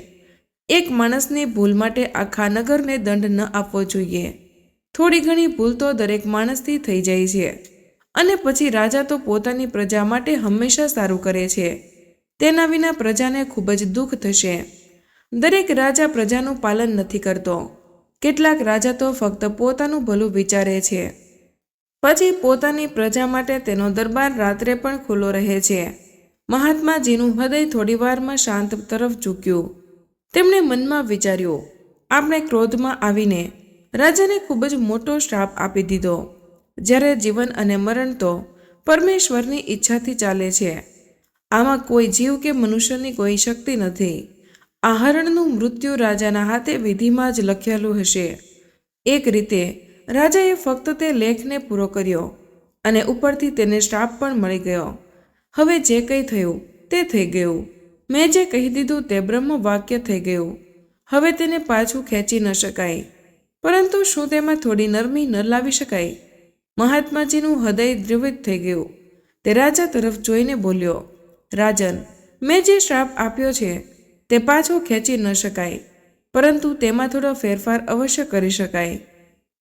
એક માણસની ભૂલ માટે આખા નગરને દંડ ન આપવો જોઈએ. થોડી ઘણી ભૂલ તો દરેક માણસથી થઈ જાય છે, અને પછી રાજા તો પોતાની પ્રજા માટે હંમેશા સારું કરે છે. તેના વિના પ્રજાને ખૂબ જ દુઃખ થશે. દરેક રાજા પ્રજાનું પાલન નથી કરતો. કેટલાક રાજા તો ફક્ત પોતાનું ભલું વિચારે છે. પછી પોતાની પ્રજા માટે તેનો દરબાર રાત્રે પણ ખુલ્લો રહે છે. મહાત્માજીનું હૃદય થોડીવારમાં શાંત તરફ ઝૂક્યું. તેમણે મનમાં વિચાર્યું, આપણે ક્રોધમાં આવીને રાજાને ખૂબ જ મોટો શ્રાપ આપી દીધો, જ્યારે જીવન અને મરણ તો પરમેશ્વરની ઈચ્છાથી ચાલે છે. આમાં કોઈ જીવ કે મનુષ્યની કોઈ શક્તિ નથી. આ હરણનું મૃત્યુ રાજાના હાથે વિધિમાં જ લખેલું હશે. એક રીતે રાજાએ ફક્ત તે લેખને પૂરો કર્યો અને ઉપરથી તેને શ્રાપ પણ મળી ગયો. હવે જે કંઈ થયું તે થઈ ગયું. મેં જે કહી દીધું તે બ્રહ્મ વાક્ય થઈ ગયું. હવે તેને પાછું ખેંચી ન શકાય. પરંતુ શું તેમાં થોડી નરમી ન લાવી શકાય? મહાત્માજીનું હૃદય દ્રવિત થઈ ગયું. તે રાજા તરફ જોઈને બોલ્યો, રાજન, મેં જે શ્રાપ આપ્યો છે તે પાછો ખેંચી ન શકાય, પરંતુ તેમાં થોડો ફેરફાર અવશ્ય કરી શકાય.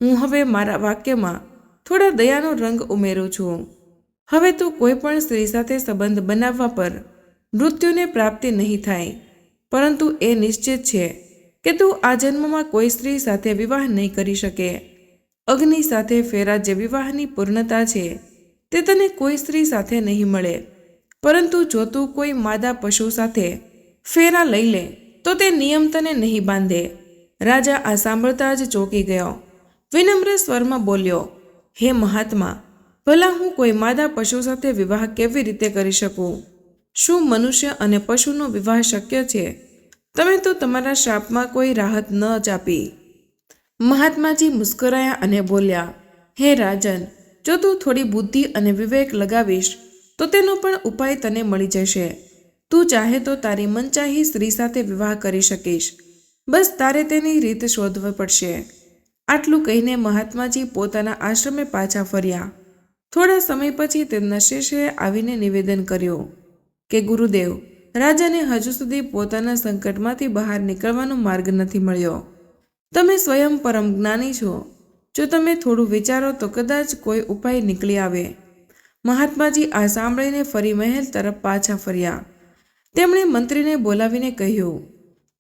હું હવે મારા વાક્યમાં થોડા દયાનો રંગ ઉમેરું છું. હવે તું કોઈ પણ સ્ત્રી સાથે સંબંધ બનાવવા પર મૃત્યુને પ્રાપ્તિ નહીં થાય, પરંતુ એ નિશ્ચિત છે કે તું આ જન્મમાં કોઈ સ્ત્રી સાથે વિવાહ નહીં કરી શકે. અગ્નિ સાથે ફેરા જે વિવાહની પૂર્ણતા છે તે તને કોઈ સ્ત્રી સાથે નહીં મળે. પરંતુ જો તું કોઈ માદા પશુ સાથે ફેરા લઈ લે તો તે નિયમ તને નહીં બાંધે. રાજા આ સાંભળતા જ ચોંકી ગયો. વિનમ્ર સ્વરમાં બોલ્યો, હે મહાત્મા, ભલા હું કોઈ માદા પશુ સાથે વિવાહ કેવી રીતે કરી શકું? શું મનુષ્ય અને પશુનો વિવાહ શક્ય છે? તમે તો તમારા શ્રાપમાં કોઈ રાહત ન જ આપી. મહાત્માજી મુસ્કરાયા અને બોલ્યા, હે રાજન, જો તું થોડી બુદ્ધિ અને વિવેક લગાવીશ તો તેનો પણ ઉપાય તને મળી જશે. તું ચાહે તો તારી મનચાહી સ્ત્રી સાથે વિવાહ કરી શકીશ. બસ તારે તેની રીત શોધવી પડશે. આટલું કહીને મહાત્માજી પોતાના આશ્રમે પાછા ફર્યા. થોડા સમય પછી તેમના શિષ્યએ આવીને નિવેદન કર્યું કે ગુરુદેવ, રાજાને હજુ સુધી પોતાના સંકટમાંથી બહાર નીકળવાનો માર્ગ નથી મળ્યો. તમે સ્વયં પરમ જ્ઞાની છો. જો તમે થોડું વિચારો તો કદાચ કોઈ ઉપાય નીકળી આવે. મહાત્માજી આ સાંભળીને ફરી મહેલ તરફ પાછા ફર્યા. તેમણે મંત્રીને બોલાવીને કહ્યું,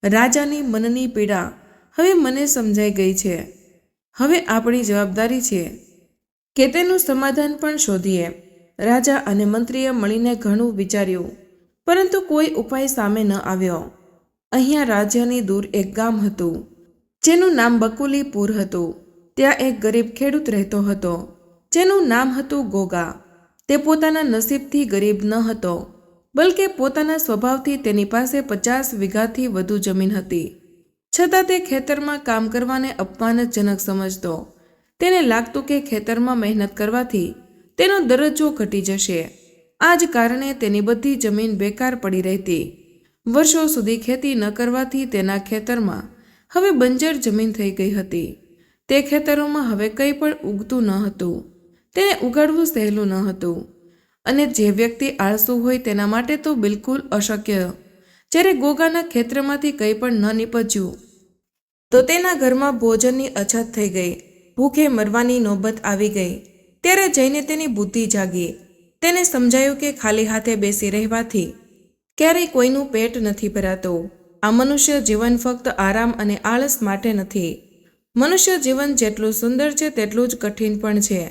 રાજાની મનની પીડા હવે મને સમજાઈ ગઈ છે. હવે આપણી જવાબદારી છે કે તેનું સમાધાન પણ શોધીએ. રાજા અને મંત્રીએ મળીને ઘણું વિચાર્યું, પરંતુ કોઈ ઉપાય સામે ન આવ્યો. અહીંયા રાજ્યની દૂર એક ગામ હતું જેનું નામ બકુલીપુર હતું. ત્યાં એક ગરીબ ખેડૂત રહેતો હતો જેનું નામ હતું ગોગા. તે પોતાના નસીબથી ગરીબ ન હતો, બલકે પોતાના સ્વભાવથી તેની પાસે 50 વીઘાથી વધુ જમીન હતી. છતાં તે ખેતરમાં કામ કરવાને અપમાનજનક સમજતો. તેને લાગતું કે ખેતરમાં મહેનત કરવાથી તેનો દરજ્જો ઘટી જશે. આ જ કારણે તેની બધી જમીન બેકાર પડી રહેતી. વર્ષો સુધી ખેતી ન કરવાથી તેના ખેતરમાં હવે બંજર જમીન થઈ ગઈ હતી. તે ખેતરોમાં હવે કંઈ પણ ઉગતું ન હતું. તેને ઉગાડવું સહેલું ન હતું, અને જે વ્યક્તિ આળસુ હોય તેના માટે તો બિલકુલ અશક્ય. જ્યારે ગોગાના ખેતરમાંથી કંઈ પણ ન નીપજ્યું તો તેના ઘરમાં ભોજનની અછત થઈ ગઈ. ભૂખે મરવાની નોબત આવી ગઈ. ત્યારે જઈને તેની બુદ્ધિ જાગી. તેને સમજાયું કે ખાલી હાથે બેસી રહેવાથી ક્યારેય કોઈનું પેટ નથી ભરાતું. આ મનુષ્ય જીવન ફક્ત આરામ અને આળસ માટે નથી. મનુષ્ય જીવન જેટલું સુંદર છે તેટલું જ કઠિન પણ છે.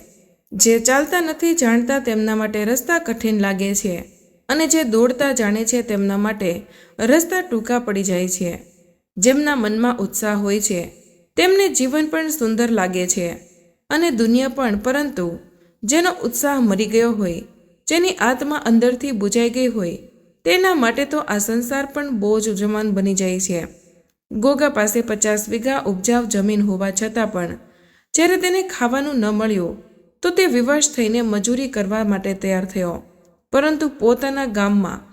જે ચાલતા નથી જાણતા તેમના માટે રસ્તા કઠિન લાગે છે, અને જે દોડતા જાણે છે તેમના માટે રસ્તા ટૂંકા પડી જાય છે. જેમના મનમાં ઉત્સાહ હોય છે તેમને જીવન પણ સુંદર લાગે છે અને દુનિયા પણ, પરંતુ જેનો ઉત્સાહ મરી ગયો હોય, જેની આત્મા અંદરથી બુજાઈ ગઈ હોય, તેના માટે તો આ સંસાર પણ બોજ સમાન બની જાય છે. ગોગા પાસે 50 વીઘા ઉપજાવ જમીન હોવા છતાં પણ જ્યારે તેને ખાવાનું ન મળ્યું તો તે વિવશ થઈને મજૂરી કરવા માટે તૈયાર થયો. પરંતુ પોતાના ગામમાં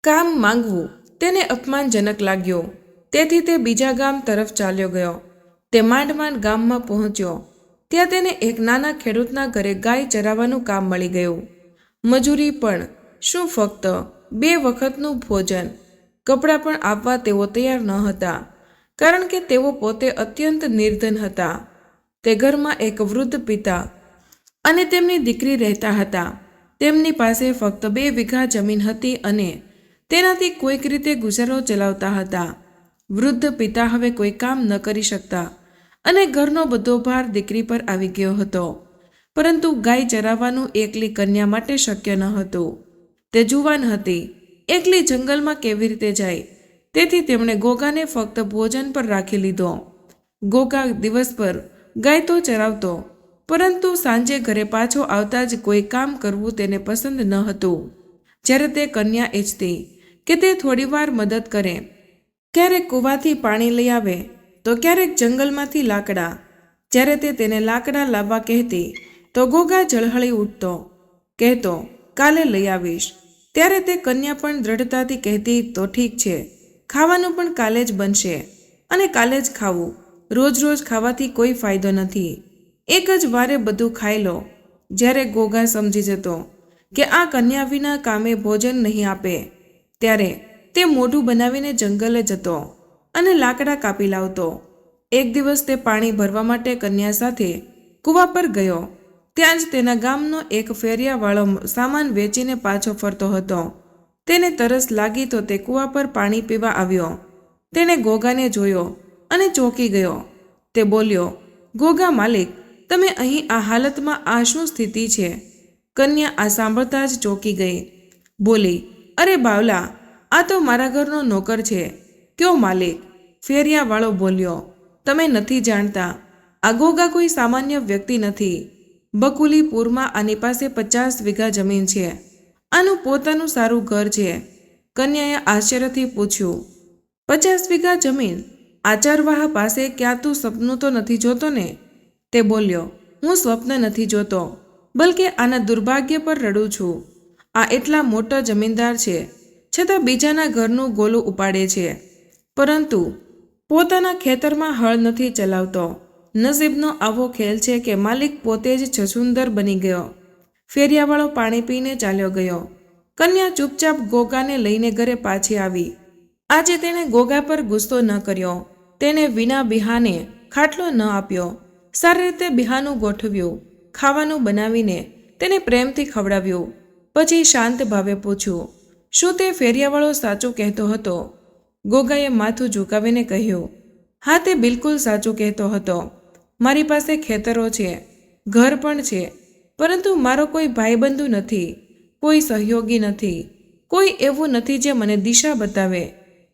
કામ માંગવું તેને અપમાનજનક લાગ્યું. તેથી તે બીજા ગામ તરફ ચાલ્યો ગયો. તે માંડ માંડ ગામમાં પહોંચ્યો. ત્યાં તેને એક નાના ખેડૂતના ઘરે ગાય ચરાવવાનું કામ મળી ગયું. મજૂરી પણ શું, ફક્ત 2 વખતનું ભોજન, કપડાં પણ આપવા તેઓ તૈયાર ન હતા, કારણ કે તેઓ પોતે અત્યંત નિર્ધન હતા. તે ઘરમાં એક વૃદ્ધ પિતા અને તેમની દીકરી રહેતા હતા. તેમની પાસે ફક્ત 2 વીઘા જમીન હતી અને તેનાથી કોઈક રીતે ગુજારો ચલાવતા હતા. વૃદ્ધ પિતા હવે કોઈ કામ ન કરી શકતા અને ઘરનો બધો ભાર દીકરી પર આવી ગયો હતો. પરંતુ ગાય ચરાવવાનું એકલી કન્યા માટે શક્ય ન હતું. તે જુવાન હતી, એકલી જંગલમાં કેવી રીતે જાય? તેથી તેમણે ગોગાને ફક્ત ભોજન પર રાખી લીધો. ગોગા દિવસભર ગાય તો ચરાવતો, પરંતુ સાંજે ઘરે પાછો આવતા જ કોઈ કામ કરવું તેને પસંદ ન હતું. જ્યારે તે કન્યા ઈચ્છતી કે તે થોડીવાર મદદ કરે, ક્યારેક કૂવાથી પાણી લઈ આવે તો ક્યારેક જંગલમાંથી લાકડા. જ્યારે તે તેને લાકડા લાવવા કહેતી તો ગોગા ઝળહળી ઉઠતો, કહેતો, કાલે લઈ આવીશ. ત્યારે તે કન્યા પણ દ્રઢતાથી કહેતી, તો ઠીક છે, ખાવાનું પણ કાલે જ બનશે અને કાલે જ ખાવું. રોજ રોજ ખાવાથી કોઈ ફાયદો નથી. એક જ વારે બધું ખાઈ લો. જ્યારે ગોગા સમજી જતો કે આ કન્યા વિના કામે ભોજન નહીં આપે, ત્યારે તે મોઢું બનાવીને જંગલે જતો અને લાકડા કાપી લાવતો. એક દિવસ તે પાણી ભરવા માટે કન્યા સાથે કૂવા પર ગયો. ત્યાં જ તેના ગામનો એક ફેરિયાવાળો સામાન વેચીને પાછો ફરતો હતો. તેને તરસ લાગી તો તે કૂવા પર પાણી પીવા આવ્યો. તેણે ગોગાને જોયો અને ચોંકી ગયો. તે બોલ્યો, ગોગા માલિક, તમે અહીં આ હાલતમાં, આ શું સ્થિતિ છે? કન્યા આ સાંભળતા જ ચોંકી ગઈ. બોલી, અરે બાવલા, આ તો મારા ઘરનો નોકર છે. કયો માલિક? ફેરિયાવાળો બોલ્યો, તમે નથી જાણતા, આ ગોગા કોઈ સામાન્ય વ્યક્તિ નથી. બકુલીપુરમાં આની પાસે 50 વીઘા જમીન છે. આનું પોતાનું સારું ઘર છે. કન્યાએ આશ્ચર્યથી પૂછ્યું, 50 વીઘા જમીન? આ ચરવાહ પાસે? ક્યાં તું સપનું તો નથી જોતો ને? તે બોલ્યો, હું સ્વપ્ન નથી જોતો, બલકે આના દુર્ભાગ્ય પર રડું છું. આ એટલા મોટો જમીનદાર છે, છતાં બીજાના ઘરનું ગોલું ઉપાડે છે, પરંતુ પોતાના ખેતરમાં હળ નથી ચલાવતો. નસીબનો આવો ખેલ છે કે માલિક પોતે જ છછુંદર બની ગયો. ફેરિયાવાળો પાણી પીને ચાલ્યો ગયો. કન્યા ચૂપચાપ ગોગાને લઈને ઘરે પાછી આવી. આજે તેણે ગોગા પર ગુસ્સો ન કર્યો. તેને વિના બિહાને ખાટલો ન આપ્યો. સારી રીતે બિહાનું ગોઠવ્યું. ખાવાનું બનાવીને તેને પ્રેમથી ખવડાવ્યું. પછી શાંત ભાવે પૂછ્યું, શું તે ફેરિયાવાળો સાચું કહેતો હતો? ગોગાએ માથું ઝુકાવીને કહ્યું, હા, તે બિલકુલ સાચું કહેતો હતો. મારી પાસે ખેતરો છે, ઘર પણ છે, પરંતુ મારો કોઈ ભાઈબંધુ નથી, કોઈ સહયોગી નથી, કોઈ એવું નથી જે મને દિશા બતાવે,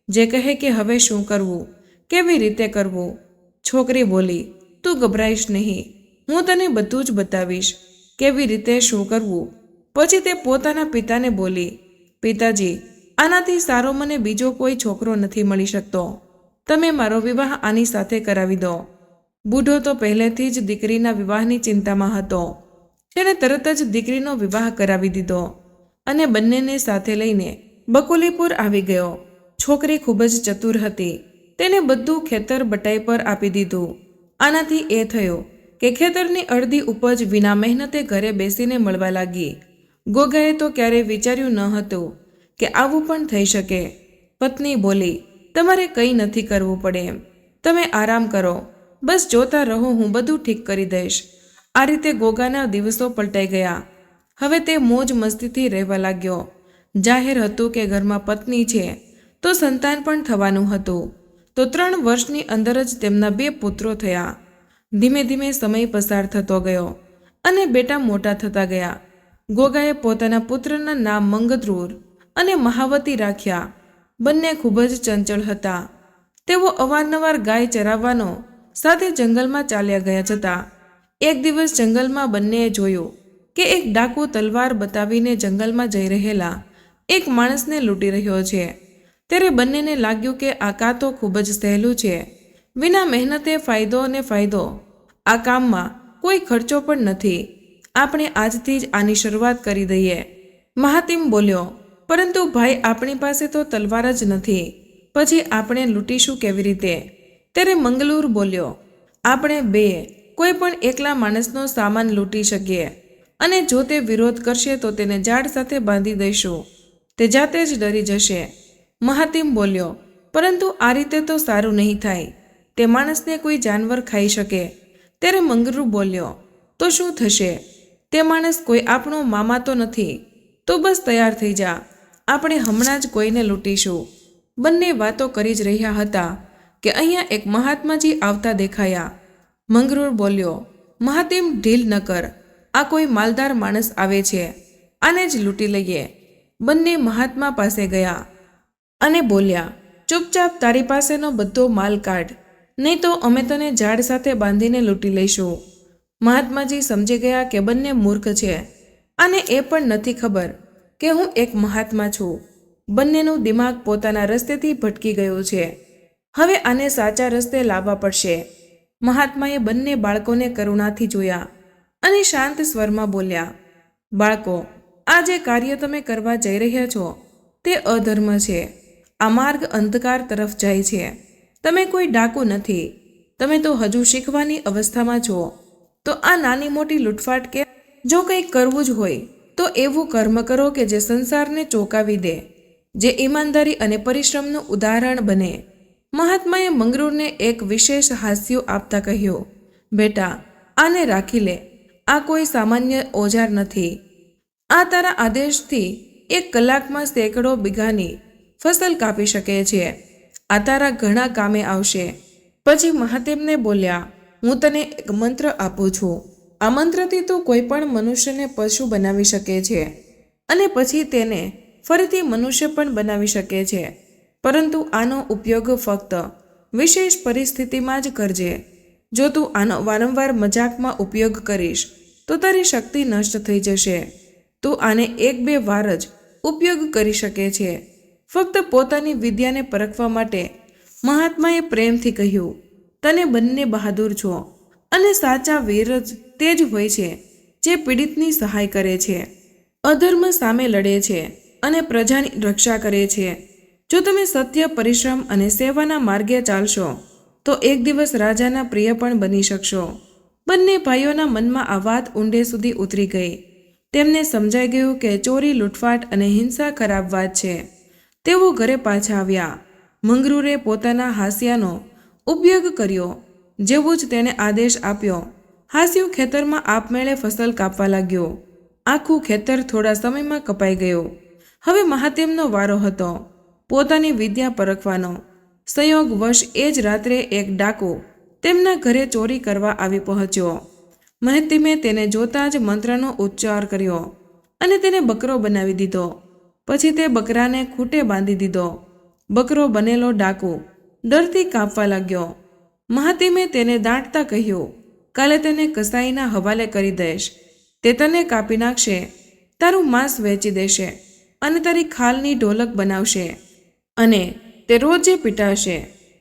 જે કહે કે હવે શું કરવું, કેવી રીતે કરવું. છોકરી બોલી, તું ગભરાઈશ નહીં, હું તને બધું જ બતાવીશ, કેવી રીતે શું કરવું. પછી તે પોતાના પિતાને બોલી, પિતાજી, આનાથી સારો મને બીજો કોઈ છોકરો નથી મળી શકતો. તમે મારો વિવાહ આની સાથે કરાવી દો. બુઢો તો પહેલેથી જ દીકરીના વિવાહની ચિંતામાં હતો. તેણે તરત જ દીકરીનો વિવાહ કરાવી દીધો અને બંનેને સાથે લઈને બકુલીપુર આવી ગયો. છોકરી ખૂબ જ ચતુર હતી. તેને બધું ખેતર બટાઈ પર આપી દીધું. આનાથી એ થયો કે ખેતરની અડધી ઉપજ વિના મહેનતે ઘરે બેસીને મળવા લાગી. ગોગાએ તો ક્યારેય વિચાર્યું ન હતું કે આવું પણ થઈ શકે. પત્ની બોલી, તમારે કંઈ નથી કરવું પડે, તમે આરામ કરો, બસ જોતા રહો, હું બધું ઠીક કરી દઈશ. આ રીતે ગોગાના દિવસો પલટાઈ ગયા. હવે તે મોજ મસ્તીથી રહેવા લાગ્યો. જાહેર હતું કે ઘરમાં પત્ની છે તો સંતાન પણ થવાનું હતું. તો 3 વર્ષની અંદર જ તેમના 2 પુત્રો થયા. ધીમે ધીમે સમય પસાર થતો ગયો અને બેટા મોટા થતા ગયા. ગોગાએ પોતાના પુત્રના નામ મંગદ્રુર અને મહાવતી રાખ્યા. બંને ખૂબ જ ચંચળ હતા. તેઓ અવારનવાર ગાય ચરાવવાનો સાથે જંગલમાં ચાલ્યા ગયા જતા. એક દિવસ જંગલમાં બંનેએ જોયું કે એક ડાકુ તલવાર બતાવીને જંગલમાં જઈ રહેલા એક માણસને લૂંટી રહ્યો છે. ત્યારે બંનેને લાગ્યું કે આ કામ તો ખૂબ જ સહેલું છે. વિના મહેનતે ફાયદો ને ફાયદો. આ કામમાં કોઈ ખર્ચો પણ નથી. આપણે આજથી જ આની શરૂઆત કરી દઈએ. મહાતિમ બોલ્યો, પરંતુ ભાઈ આપણી પાસે તો તલવાર જ નથી. પછી આપણે લૂંટીશું કેવી રીતે? ત્યારે મંગલુર બોલ્યો, આપણે બે કોઈ પણ એકલા માણસનો સામાન લૂંટી શકીએ અને જો તે વિરોધ કરશે તો તેને ઝાડ સાથે બાંધી દઈશું. તે જાતે જ ડરી જશે. મહાતિમ બોલ્યો, પરંતુ આ રીતે તો સારું નહીં થાય. તે માણસને કોઈ જાનવર ખાઈ શકે. ત્યારે મંગલુર બોલ્યો, તો શું થશે? તે માણસ કોઈ આપણો મામા તો નથી. તો બસ તૈયાર થઈ જા. આપણે હમણાં જ કોઈને લૂંટીશું. બંને વાતો કરી જ રહ્યા હતા કે અહીંયા એક મહાત્માજી આવતા દેખાયા. મંગરુર બોલ્યો, મહાતિમ ઢીલ ન કર. આ કોઈ માલદાર માણસ આવે છે. આને જ લૂંટી લઈએ. બંને મહાત્મા પાસે ગયા અને બોલ્યા, ચૂપચાપ તારી પાસેનો બધો માલ કાઢ, નહીં તો અમે તને ઝાડ સાથે બાંધીને લૂંટી લઈશું. મહાત્માજી સમજી ગયા કે બંને મૂર્ખ છે. આને એ પણ નથી ખબર કે હું એક મહાત્મા છું. બંનેનું દિમાગ પોતાના રસ્તેથી ભટકી ગયું છે. હવે આને સાચા રસ્તે લાવવા પડશે. મહાત્માએ બંને બાળકોને કરુણાથી જોયા અને શાંત સ્વરમાં બોલ્યા, બાળકો, આ જે કાર્ય તમે કરવા જઈ રહ્યા છો તે અધર્મ છે. આ માર્ગ અંધકાર તરફ જાય છે. તમે કોઈ ડાકુ નથી. તમે તો હજુ શીખવાની અવસ્થામાં છો. તો આ નાની મોટી લૂંટફાટ કે જો કંઈક કરવું જ હોય તો એવું કર્મ કરો કે જે સંસારને ચોંકાવી દે, જે ઈમાનદારી અને પરિશ્રમનું ઉદાહરણ બને. મહાત્માએ મંગરુરને એક વિશેષ હાસ્ય આપતા કહ્યું, બેટા, આને રાખી લે. આ કોઈ સામાન્ય ઓજાર નથી. આ તારા આદેશથી 1 કલાકમાં સેંકડો બીઘાની ફસલ કાપી શકે છે. આ તારા ઘણા કામે આવશે. પછી મહાદેવને બોલ્યા, હું તને એક મંત્ર આપું છું. આ મંત્રથી તું કોઈ પણ મનુષ્યને પશુ બનાવી શકે છે અને પછી તેને ફરીથી મનુષ્ય પણ બનાવી શકે છે. પરંતુ આનો ઉપયોગ ફક્ત વિશેષ પરિસ્થિતિમાં જ કરજે. જો તું આનો વારંવાર મજાકમાં ઉપયોગ કરીશ તો તારી શક્તિ નષ્ટ થઈ જશે. તું આને 1-2 વાર જ ઉપયોગ કરી શકે છે. ફક્ત પોતાની વિદ્યાને પરખવા માટે મહાત્માએ પ્રેમથી કહ્યું, તને બંને બહાદુર છો અને સાચા વીર જ તે જ હોય છે જે પીડિતની સહાય કરે છે, અધર્મ સામે લડે છે અને પ્રજાની રક્ષા કરે છે. જો તમે સત્ય, પરિશ્રમ અને સેવાના માર્ગે ચાલશો તો એક દિવસ રાજાના પ્રિય પણ બની શકશો. બંને ભાઈઓના મનમાં આ વાત ઊંડે સુધી ઉતરી ગઈ. તેમને સમજાઈ ગયું કે ચોરી, લૂંટફાટ અને હિંસા ખરાબ વાત છે. તેઓ ઘરે પાછા આવ્યા. મંગરુરે પોતાના હાસ્યાનો ઉપયોગ કર્યો. જેવું જ તેણે આદેશ આપ્યો, હાસ્યું ખેતરમાં આપમેળે ફસલ કાપવા લાગ્યો. આખું ખેતર થોડા સમયમાં કપાઈ ગયું. હવે મહાદેવનો વારો હતો પોતાની વિદ્યા પરખવાનો. સંયોગવશ એ જ રાત્રે એક ડાકુ તેમના ઘરે ચોરી કરવા આવી પહોંચ્યો. મહાતિમે તેને જોતા જ મંત્રનો ઉચ્ચાર કર્યો અને તેને બકરો બનાવી દીધો. પછી તે બકરાને ખૂંટે બાંધી દીધો. બકરો બનેલો ડાકુ ડરથી કાપવા લાગ્યો. મહાતિમે તેને દાંટતા કહ્યું, કાલે તેને કસાઈના હવાલે કરી દઈશ. તે તને કાપી નાખશે, તારું માંસ વેચી દેશે અને તારી ખાલની ઢોલક બનાવશે અને તે રોજે પીટાશે.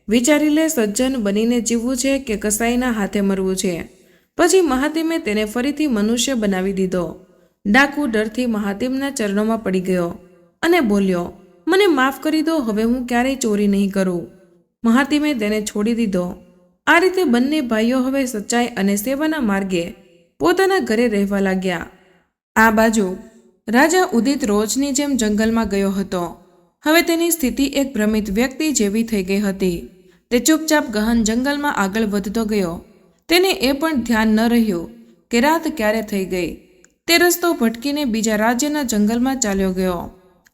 વિચારી લે, સજ્જન બનીને જીવવું છે કે કસાઈના હાથે મરવું છે. પછી મહાતિમે તેને ફરીથી મનુષ્ય બનાવી દીધો. ડાકુ ડરથી મહાતિમના ચરણોમાં પડી ગયો અને બોલ્યો, મને માફ કરી દો, હવે હું ક્યારેય ચોરી નહીં કરું. મહાતિમે તેને છોડી દીધો. આ રીતે બંને ભાઈઓ હવે સચ્ચાઈ અને સેવાના માર્ગે પોતાના ઘરે રહેવા લાગ્યા. આ બાજુ રાજા ઉદિત રોજની જેમ જંગલમાં ગયો હતો. હવે તેની સ્થિતિ એક ભ્રમિત વ્યક્તિ જેવી થઈ ગઈ હતી. તે ચૂપચાપ ગહન જંગલમાં આગળ વધતો ગયો. તેને એ પણ ધ્યાન ન રહ્યું કે રાત ક્યારે થઈ ગઈ. તે રસ્તો ભટકીને બીજા રાજ્યના જંગલમાં ચાલ્યો ગયો.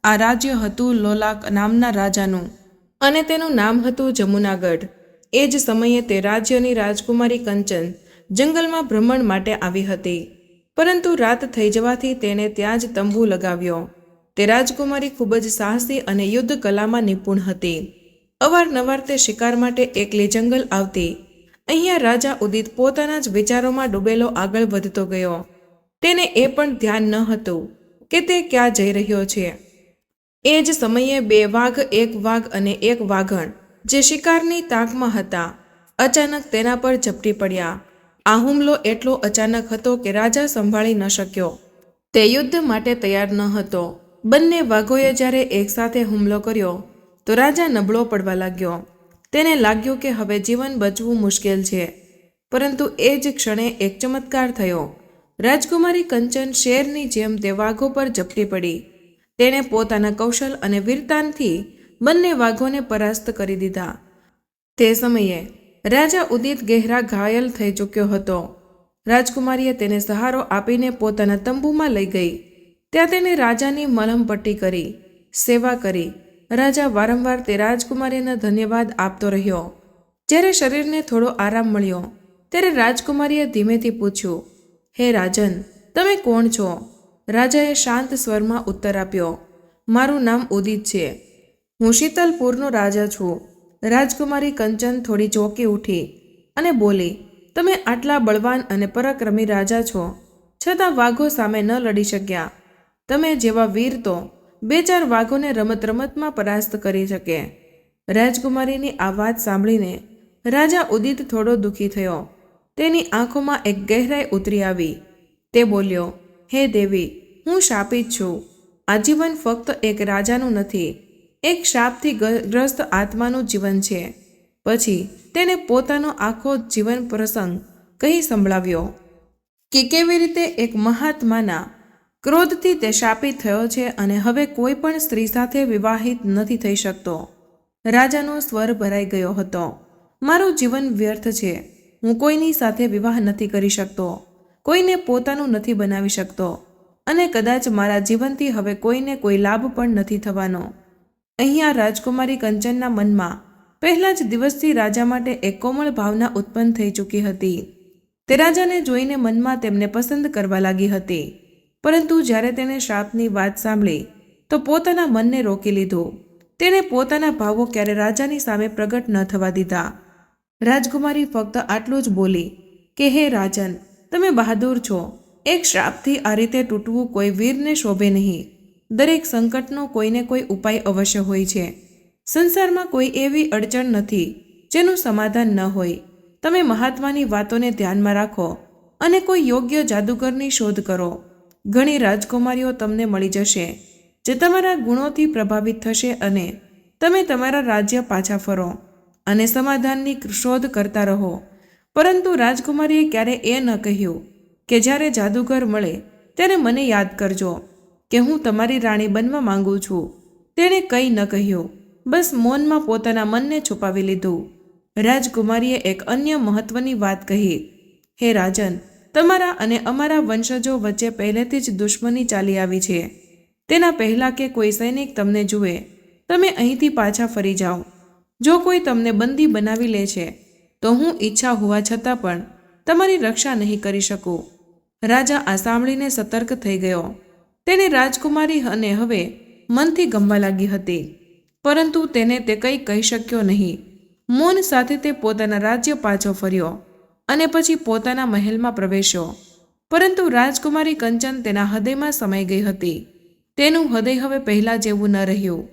આ રાજ્ય હતું લોલાક નામના રાજાનું અને તેનું નામ હતું જમુનાગઢ. એ જ સમયે તે રાજ્યની રાજકુમારી કંચન જંગલમાં ભ્રમણ માટે આવી હતી. પરંતુ રાત થઈ જવાથી તેણે ત્યાં જ તંબુ લગાવ્યો. તે રાજકુમારી ખૂબ જ સાહસી અને યુદ્ધ કલામાં નિપુણ હતી. અવારનવાર તે શિકાર માટે એકલી જંગલ આવતી. અહીંયા રાજા ઉદિત પોતાના જ વિચારોમાં ડૂબેલો આગળ વધતો ગયો. તેને એ પણ ધ્યાન ન હતું કે તે ક્યાં જઈ રહ્યો છે. એ જ સમયે 2 વાઘ, 1 વાઘ અને 1 વાઘણ જે શિકારની તાકમાં હતા અચાનક તેના પર ઝપટી પડ્યા. આ હુમલો એટલો અચાનક હતો કે રાજા સંભાળી ન શક્યો. તે યુદ્ધ માટે તૈયાર ન હતો. બંને વાઘોએ જ્યારે એકસાથે હુમલો કર્યો તો રાજા નબળો પડવા લાગ્યો. તેને લાગ્યું કે હવે જીવન બચવું મુશ્કેલ છે. પરંતુ એ જ ક્ષણે એક ચમત્કાર થયો. રાજકુમારી કંચન શેરની જેમ તે વાઘો પર ઝપટી પડી. તેણે પોતાના કૌશલ અને વીરતાથી બંને વાઘોને પરાસ્ત કરી દીધા. તે સમયે રાજા ઉદિત ગહેરા ઘાયલ થઈ ચૂક્યો હતો. રાજકુમારીએ તેને સહારો આપીને પોતાના તંબુમાં લઈ ગઈ. ત્યાં તેને રાજાની મલમપટ્ટી કરી, સેવા કરી. રાજા વારંવાર તે રાજકુમારીને ધન્યવાદ આપતો રહ્યો. જ્યારે શરીરને થોડો આરામ મળ્યો ત્યારે રાજકુમારીએ ધીમેથી પૂછ્યું, હે રાજન, તમે કોણ છો? રાજાએ શાંત સ્વરમાં ઉત્તર આપ્યો, મારું નામ ઉદિત છે. હું શીતલપુરનો રાજા છું. રાજકુમારી કંચન થોડી ચોંકી ઉઠી અને બોલી, તમે આટલા બળવાન અને પરાક્રમી રાજા છો, છતાં વાઘો સામે ન લડી શક્યા. તમે જેવા વીર તો 2-4 વાઘોને રમતમાં પરાસ્ત કરી શકે. રાજકુમારીની આ વાત સાંભળીને રાજા ઉદિત થોડો દુઃખી થયો. તેની આંખોમાં એક ગહેરાઈ ઉતરી આવી. તે બોલ્યો, હે દેવી, હું શાપિત છું. આજીવન ફક્ત એક રાજાનું નથી, એક શાપથી ગ્રસ્ત આત્માનું જીવન છે. પછી તેને પોતાનો આખો જીવન પ્રસંગ કહી સંભળાવ્યો કે કેવી રીતે એક મહાત્માના ક્રોધથી તે શાપિત થયો છે અને હવે કોઈ પણ સ્ત્રી સાથે વિવાહિત નથી થઈ શકતો. રાજાનો સ્વર ભરાઈ ગયો હતો. મારું જીવન વ્યર્થ છે. હું કોઈની સાથે વિવાહ નથી કરી શકતો, કોઈને પોતાનું નથી બનાવી શકતો અને કદાચ મારા જીવનથી હવે કોઈને કોઈ લાભ પણ નથી થવાનો. અહીંયા રાજકુમારી કંચનના મનમાં પહેલા જ દિવસથી રાજા માટે એક કોમળ ભાવના ઉત્પન્ન થઈ ચૂકી હતી. તે રાજાને જોઈને મનમાં તેમને પસંદ કરવા લાગી હતી. પરંતુ જ્યારે તેણે શાપની વાત સાંભળી તો પોતાના મનને રોકી લીધું. તેણે પોતાના ભાવો ક્યારે રાજાની સામે પ્રગટ ન થવા દીધા. રાજકુમારી ફક્ત આટલું જ બોલી કે હે રાજન, તમે બહાદુર છો. એક શ્રાપથી આ રીતે તૂટવું કોઈ વીરને શોભે નહીં. દરેક સંકટનો કોઈને કોઈ ઉપાય અવશ્ય હોય છે. સંસારમાં કોઈ એવી અડચણ નથી જેનું સમાધાન ન હોય. તમે મહાત્માની વાતોને ધ્યાનમાં રાખો અને કોઈ યોગ્ય જાદુગરની શોધ કરો. ઘણી રાજકુમારીઓ તમને મળી જશે જે તમારા ગુણોથી પ્રભાવિત થશે અને તમે તમારા રાજ્ય પાછા ફરો અને સમાધાનની શોધ કરતા રહો. પરંતુ રાજકુમારીએ ક્યારે એ ન કહ્યું કે જ્યારે જાદુગર મળે ત્યારે મને યાદ કરજો કે હું તમારી રાણી બનવા માંગુ છું. તેણે કંઈ ન કહ્યું, બસ મૌનમાં પોતાના મનને છુપાવી લીધું. રાજકુમારીએ એક અન્ય મહત્વની વાત કહી, હે રાજન, તમારા અને અમારા વંશજો વચ્ચે પહેલેથી જ દુશ્મની ચાલી આવી છે. તેના પહેલાં કે કોઈ સૈનિક તમને જુએ, તમે અહીંથી પાછા ફરી જાઓ. જો કોઈ તમને બંદી બનાવી લે છે તો હું ઈચ્છા હોવા છતાં પણ તમારી રક્ષા નહીં કરી શકું. રાજા આ સાંભળીને સતર્ક થઈ ગયો. તેને રાજકુમારી અને હવે મનથી ગમવા લાગી હતી, પરંતુ તેને તે કંઈ કહી શક્યો નહીં. મૌન સાથે તે પોતાના રાજ્ય પાછો ફર્યો અને પછી પોતાના મહેલમાં પ્રવેશ્યો. પરંતુ રાજકુમારી કંચન તેના હૃદયમાં સમાઈ ગઈ હતી. તેનું હૃદય હવે પહેલાં જેવું ન રહ્યું.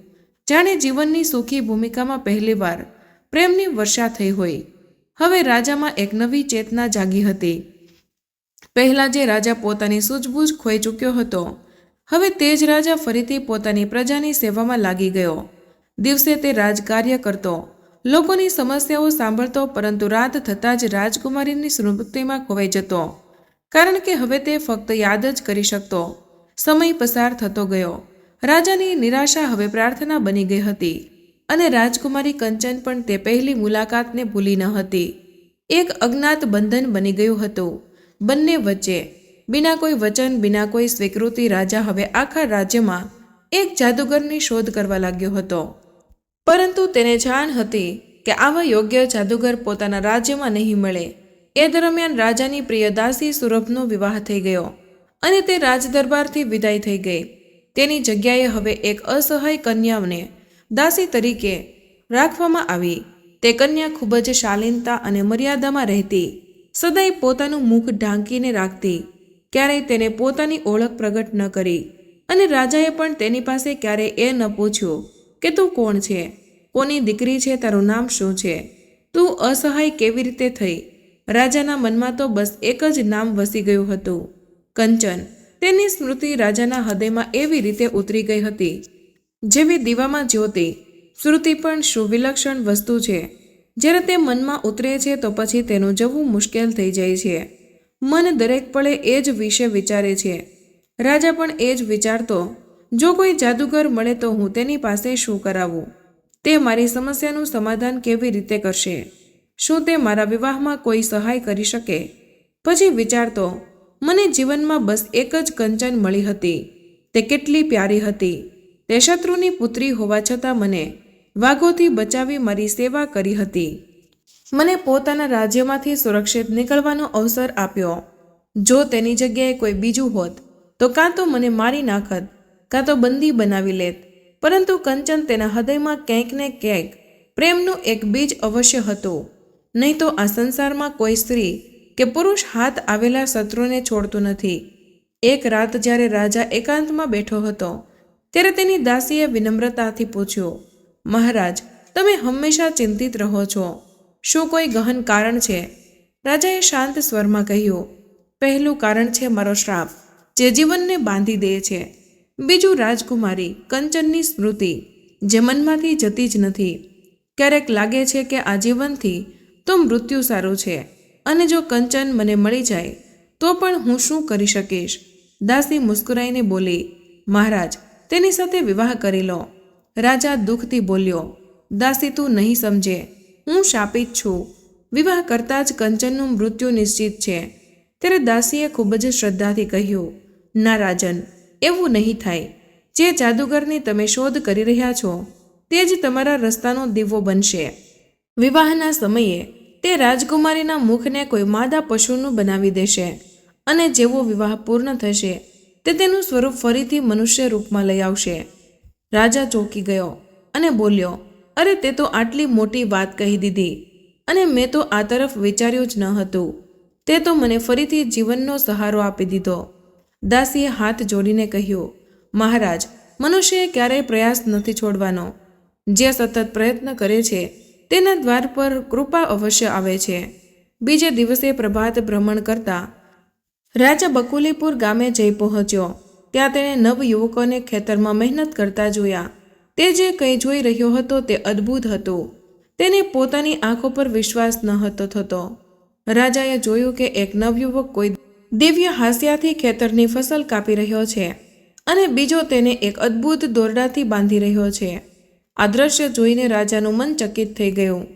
જાણે જીવનની સુખી ભૂમિકામાં પહેલીવાર પ્રેમની વર્ષા થઈ હોય. હવે રાજામાં એક નવી ચેતના જાગી હતી. પહેલાં જે રાજા પોતાની સૂઝબૂઝ ખોઈ ચૂક્યો હતો, હવે તે જ રાજા ફરીથી પોતાની પ્રજાની સેવામાં લાગી ગયો. દિવસે તે રાજકાર્ય કરતો, લોકોની સમસ્યાઓ સાંભળતો, પરંતુ રાત થતાં જ રાજકુમારીની સ્મૃતિમાં ખોવાઈ જતો, કારણ કે હવે તે ફક્ત યાદ જ કરી શકતો. સમય પસાર થતો ગયો. રાજાની નિરાશા હવે પ્રાર્થના બની ગઈ હતી અને રાજકુમારી કંચન પણ તે પહેલી મુલાકાતને ભૂલી ન હતી. એક અજ્ઞાત બંધન બની ગયું હતું બંને વચ્ચે. બિના કોઈ વચન, બિના કોઈ સ્વીકૃતિ રાજા હવે આખા રાજ્યમાં એક જાદુગરની શોધ કરવા લાગ્યો હતો. પરંતુ તેને જાણ હતી કે આવા યોગ્ય જાદુગર પોતાના રાજ્યમાં નહીં મળે. એ દરમિયાન રાજાની પ્રિય દાસી સુરભનો વિવાહ થઈ ગયો અને તે રાજદરબારથી વિદાય થઈ ગઈ. તેની જગ્યાએ હવે એક અસહાય કન્યાને દાસી તરીકે રાખવામાં આવી. તે કન્યા ખૂબ જ શાલીનતા અને મર્યાદામાં રહેતી, સદાય પોતાનું મુખ ઢાંકીને રાખતી, ક્યારેય તેને પોતાની ઓળખ પ્રગટ ન કરી. અને રાજાએ પણ તેની પાસે ક્યારેય એ ન પૂછ્યું કે તું કોણ છે, કોની દીકરી છે, તારું નામ શું છે, તું અસહાય કેવી રીતે થઈ. રાજાના મનમાં તો બસ એક જ નામ વસી ગયું હતું, કંચન. તેની સ્મૃતિ રાજાના હૃદયમાં એવી રીતે ઉતરી ગઈ હતી જેવી દીવામાં જ્યોતિ. સ્મૃતિ પણ શું વિલક્ષણ વસ્તુ છે. જ્યારે તે મનમાં ઉતરે છે તો પછી તેનું જવું મુશ્કેલ થઈ જાય છે. મન દરેક પળે એ જ વિશે વિચારે છે. રાજા પણ એ જ વિચારતો, જો કોઈ જાદુગર મળે તો હું તેની પાસે શું કરાવું? તે મારી સમસ્યાનું સમાધાન કેવી રીતે કરશે? શું તે મારા વિવાહમાં કોઈ સહાય કરી શકે? પછી વિચારતો, મને જીવનમાં બસ એક જ કંચન મળી હતી. તે કેટલી પ્યારી હતી. તે શત્રુની પુત્રી હોવા છતાં મને વાઘોથી બચાવી મારી સેવા કરી હતી. મને પોતાના રાજ્યમાંથી સુરક્ષિત નીકળવાનો અવસર આપ્યો. જો તેની જગ્યાએ કોઈ બીજું હોત તો કાં તો મને મારી નાખત, કાં તો બંદી બનાવી લેત. પરંતુ કંચન તેના હૃદયમાં ક્યાંક ને ક્યાંક પ્રેમનું એક બીજ અવશ્ય હતું. નહીં તો આ સંસારમાં કોઈ સ્ત્રી કે પુરુષ હાથ આવેલા શત્રુને છોડતું નથી. એક રાત જ્યારે રાજા એકાંતમાં બેઠો હતો ત્યારે તેની દાસીએ વિનમ્રતાથી પૂછ્યું, મહારાજ, તમે હંમેશા ચિંતિત રહો છો. શું કોઈ ગહન કારણ છે? રાજાએ શાંત સ્વરમાં કહ્યું, પહેલું કારણ છે મારો શ્રાપ, જે જીવનને બાંધી દે છે. બીજું રાજકુમારી કંચનની સ્મૃતિ, જે મનમાંથી જતી જ નથી. ક્યારેક લાગે છે કે આ જીવનથી તો મૃત્યુ સારું છે, અને જો કંચન મને મળી જાય તો પણ હું શું કરી શકીશ? દાસી મુસ્કુરાઈને બોલી, મહારાજ, તેની સાથે વિવાહ કરી લો. રાજા દુઃખથી બોલ્યો, દાસી, તું નહીં સમજે, હું શાપિત છું. વિવાહ કરતાં જ કંચનનું મૃત્યુ નિશ્ચિત છે. ત્યારે દાસીએ ખૂબ જ શ્રદ્ધાથી કહ્યું, ના રાજન, એવું નહીં થાય. જે જાદુગરની તમે શોધ કરી રહ્યા છો તે જ તમારા રસ્તાનો દીવો બનશે. વિવાહના સમયે તે રાજકુમારીના મુખને કોઈ માદા પશુનું બનાવી દેશે, અને જેવો વિવાહ પૂર્ણ થશે તે તેનું સ્વરૂપ ફરીથી મનુષ્ય રૂપમાં લઈ આવશે. રાજા ચોંકી ગયો અને બોલ્યો, અરે, તે તો આટલી મોટી વાત કહી દીધી, અને મેં તો આ તરફ વિચાર્યું જ ન હતું. તે તો મને ફરીથી જીવનનો સહારો આપી દીધો. દાસીએ હાથ જોડીને કહ્યું, મહારાજ, મનુષ્યએ ક્યારેય પ્રયાસ નથી છોડવાનો. જે સતત પ્રયત્ન કરે છે તેના દ્વાર પર કૃપા અવશ્ય આવે છે. બીજે દિવસે પ્રભાત ભ્રમણ કરતા રાજા બકુલીપુર ગામે જઈ પહોંચ્યો. ત્યાં તેણે નવયુવકોને ખેતરમાં મહેનત કરતા જોયા. તે જે કંઈ જોઈ રહ્યો હતો તે અદ્ભુત હતું. તેને પોતાની આંખો પર વિશ્વાસ ન હતો થતો. રાજાએ જોયું કે એક નવયુવક કોઈ દિવ્ય હાસ્યાથી ખેતરની ફસલ કાપી રહ્યો છે, અને બીજો તેને એક અદ્ભુત દોરડાથી બાંધી રહ્યો છે. આ દ્રશ્ય જોઈને રાજાનું મન ચકિત થઈ ગયું.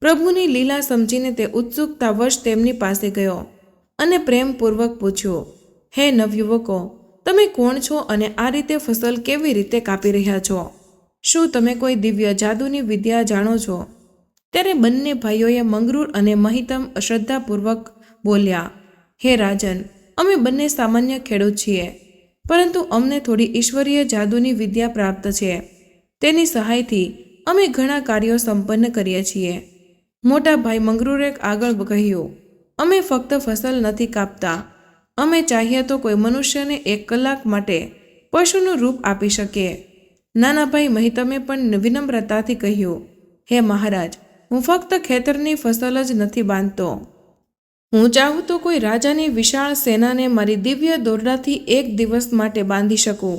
પ્રભુની લીલા સમજીને તે ઉત્સુકતાવશ તેમની પાસે ગયો અને પ્રેમપૂર્વક પૂછ્યું, હે નવયુવકો, તમે કોણ છો અને આ રીતે ફસલ કેવી રીતે કાપી રહ્યા છો? શું તમે કોઈ દિવ્ય જાદુની વિદ્યા જાણો છો? ત્યારે બંને ભાઈઓએ મંગરૂર અને મહિતમ અશ્રદ્ધાપૂર્વક બોલ્યા, હે રાજન, અમે બંને સામાન્ય ખેડૂત છીએ, પરંતુ અમને થોડી ઈશ્વરીય જાદુની વિદ્યા પ્રાપ્ત છે. તેની સહાયથી અમે ઘણા કાર્યો સંપન્ન કરીએ છીએ. મોટા ભાઈ મંગરૂરે આગળ કહ્યું, અમે ફક્ત ફસલ નથી કાપતા, અમે ચાહીએ તો કોઈ મનુષ્યને 1 કલાક માટે પશુનું રૂપ આપી શકીએ. નાના ભાઈ મહિતમે પણ વિનમ્રતાથી કહ્યું, હે મહારાજ, હું ફક્ત ખેતરની ફસલ જ નથી બાંધતો. હું ચાહું તો કોઈ રાજાની વિશાળ સેનાને મારી દિવ્ય દોરડાથી 1 દિવસ માટે બાંધી શકું.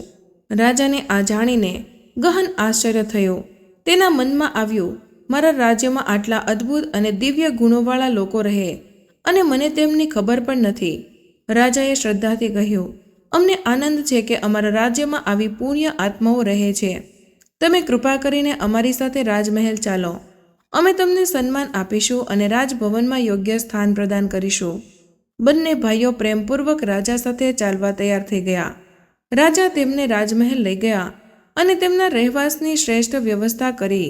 રાજાને આ જાણીને ગહન આશ્ચર્ય થયું. તેના મનમાં આવ્યું, મારા રાજ્યમાં આટલા અદ્ભુત અને દિવ્ય ગુણોવાળા લોકો રહે અને મને તેમની ખબર પણ નથી. રાજાએ શ્રદ્ધાથી કહ્યું, અમને આનંદ છે કે અમારા રાજ્યમાં આવી પુણ્ય આત્માઓ રહે છે. તમે કૃપા કરીને અમારી સાથે રાજમહેલ ચાલો. અમે તમને સન્માન આપીશું અને રાજભવનમાં યોગ્ય સ્થાન પ્રદાન કરીશું. બંને ભાઈઓ પ્રેમપૂર્વક રાજા સાથે ચાલવા તૈયાર થઈ ગયા. રાજા તેમને રાજમહેલ લઈ ગયા અને તેમના રહેવાસની શ્રેષ્ઠ વ્યવસ્થા કરી.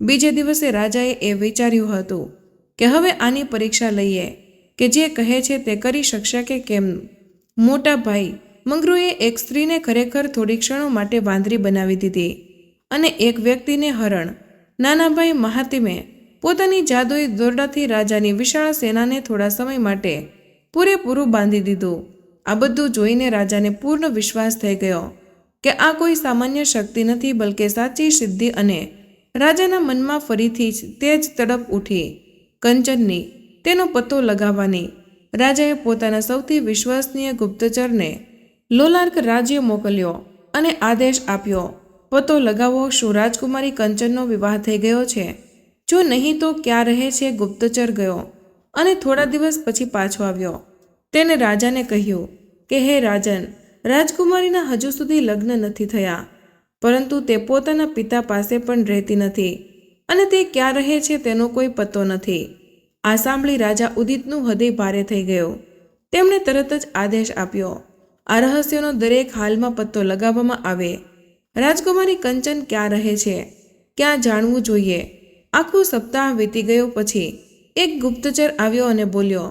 બીજે દિવસે રાજાએ એ વિચાર્યું હતું કે હવે આની પરીક્ષા લઈએ કે જે કહે છે તે કરી શકશે કે કેમ. મોટા ભાઈ મંગરૂએ એક સ્ત્રીને ખરેખર થોડી ક્ષણો માટે વાંદરી બનાવી દીધી અને એક વ્યક્તિને હરણ. નાના ભાઈ મહાતિમે પોતાની જાદુઈ દોરડાથી રાજાની વિશાળ સેનાને થોડા સમય માટે પૂરેપૂરું બાંધી દીધું. આ બધું જોઈને રાજાને પૂર્ણ વિશ્વાસ થઈ ગયો કે આ કોઈ સામાન્ય શક્તિ નથી, બલકે સાચી સિદ્ધિ. અને રાજાના મનમાં ફરીથી જ તેજ તડપ ઉઠી કંચનની, તેનો પત્તો લગાવવાની. રાજાએ પોતાના સૌથી વિશ્વસનીય ગુપ્તચરને લોલાર્ક રાજ્ય મોકલ્યો અને આદેશ આપ્યો, પત્તો લગાવો. શું રાજકુમારી કંચનનો વિવાહ થઈ ગયો છે? જો નહીં તો ક્યાં રહે છે? ગુપ્તચર ગયો અને થોડા દિવસ પછી પાછો આવ્યો. તેને રાજાને કહ્યું કે હે રાજન, રાજકુમારીના હજુ સુધી લગ્ન નથી થયા, પરંતુ તે પોતાના પિતા પાસે પણ રહેતી નથી અને તે ક્યાં રહે છે તેનો કોઈ પત્તો નથી. આ સાંભળી રાજા ઉદિતનું હૃદય ભારે થઈ ગયું. તેમણે તરત જ આદેશ આપ્યો, આ રહસ્યનો દરેક હાલમાં પત્તો લગાવવામાં આવે. રાજકુમારી કંચન ક્યાં રહે છે, ક્યાં જાણવું જોઈએ. આખું સપ્તાહ વીતી ગયું પછી એક ગુપ્તચર આવ્યો અને બોલ્યો,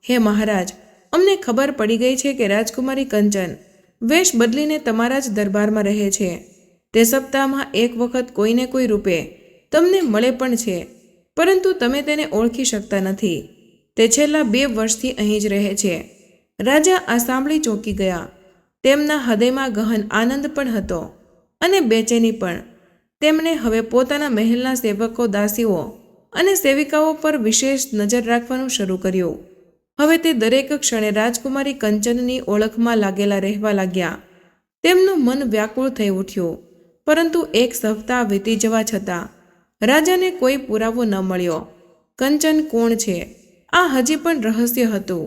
હે મહારાજ, અમને ખબર પડી ગઈ છે કે રાજકુમારી કંચન વેશ બદલીને તમારા જ દરબારમાં રહે છે. તે સપ્તાહમાં એક વખત કોઈને કોઈ રૂપે તમને મળે પણ છે, પરંતુ તમે તેને ઓળખી શકતા નથી. તે છેલ્લા 2 વર્ષથી અહીં જ રહે છે. રાજા આ સાંભળી ચોંકી ગયા. તેમના હૃદયમાં ગહન આનંદ પણ હતો અને બેચેની પણ. તેમણે હવે પોતાના મહેલના સેવકો, દાસીઓ અને સેવિકાઓ પર વિશેષ નજર રાખવાનું શરૂ કર્યું. હવે તે દરેક ક્ષણે રાજકુમારી કંચનની ઓળખમાં લાગેલા રહેવા લાગ્યા. તેમનું મન વ્યાકુળ થઈ ઉઠ્યું, પરંતુ 1 સપ્તાહ વીતી જવા છતાં રાજાને કોઈ પુરાવો ન મળ્યો. કંચન કોણ છે, આ હજી પણ રહસ્ય હતું.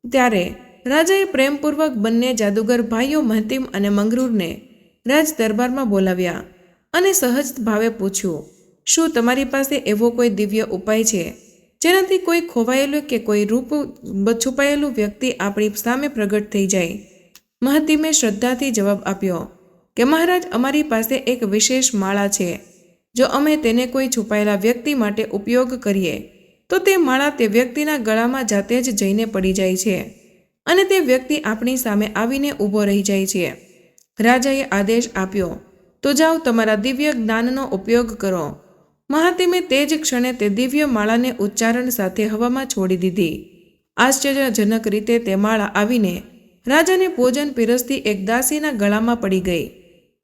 ત્યારે રાજાએ પ્રેમપૂર્વક બંને જાદુગર ભાઈઓ મહતિમ અને મંગરૂરને રાજ દરબારમાં બોલાવ્યા અને સહજ ભાવે પૂછ્યું, શું તમારી પાસે એવો કોઈ દિવ્ય ઉપાય છે જેનાથી કોઈ ખોવાયેલું કે કોઈ રૂપ છુપાયેલું વ્યક્તિ આપણી સામે પ્રગટ થઈ જાય? મહતિમે શ્રદ્ધાથી જવાબ આપ્યો કે મહારાજ, અમારી પાસે એક વિશેષ માળા છે. જો અમે તેને કોઈ છુપાયેલા વ્યક્તિ માટે ઉપયોગ કરીએ તો તે માળા તે વ્યક્તિના ગળામાં જાતે જ જઈને પડી જાય છે અને તે વ્યક્તિ આપણી સામે આવીને ઊભો રહી જાય છે. રાજાએ આદેશ આપ્યો, તો જાઓ, તમારા દિવ્ય જ્ઞાનનો ઉપયોગ કરો. મહાતિમે તે જ ક્ષણે તે દિવ્ય માળાને ઉચ્ચારણ સાથે હવામાં છોડી દીધી. આશ્ચર્યજનક રીતે તે માળા આવીને રાજાને ભોજન પીરસતી એક દાસીના ગળામાં પડી ગઈ.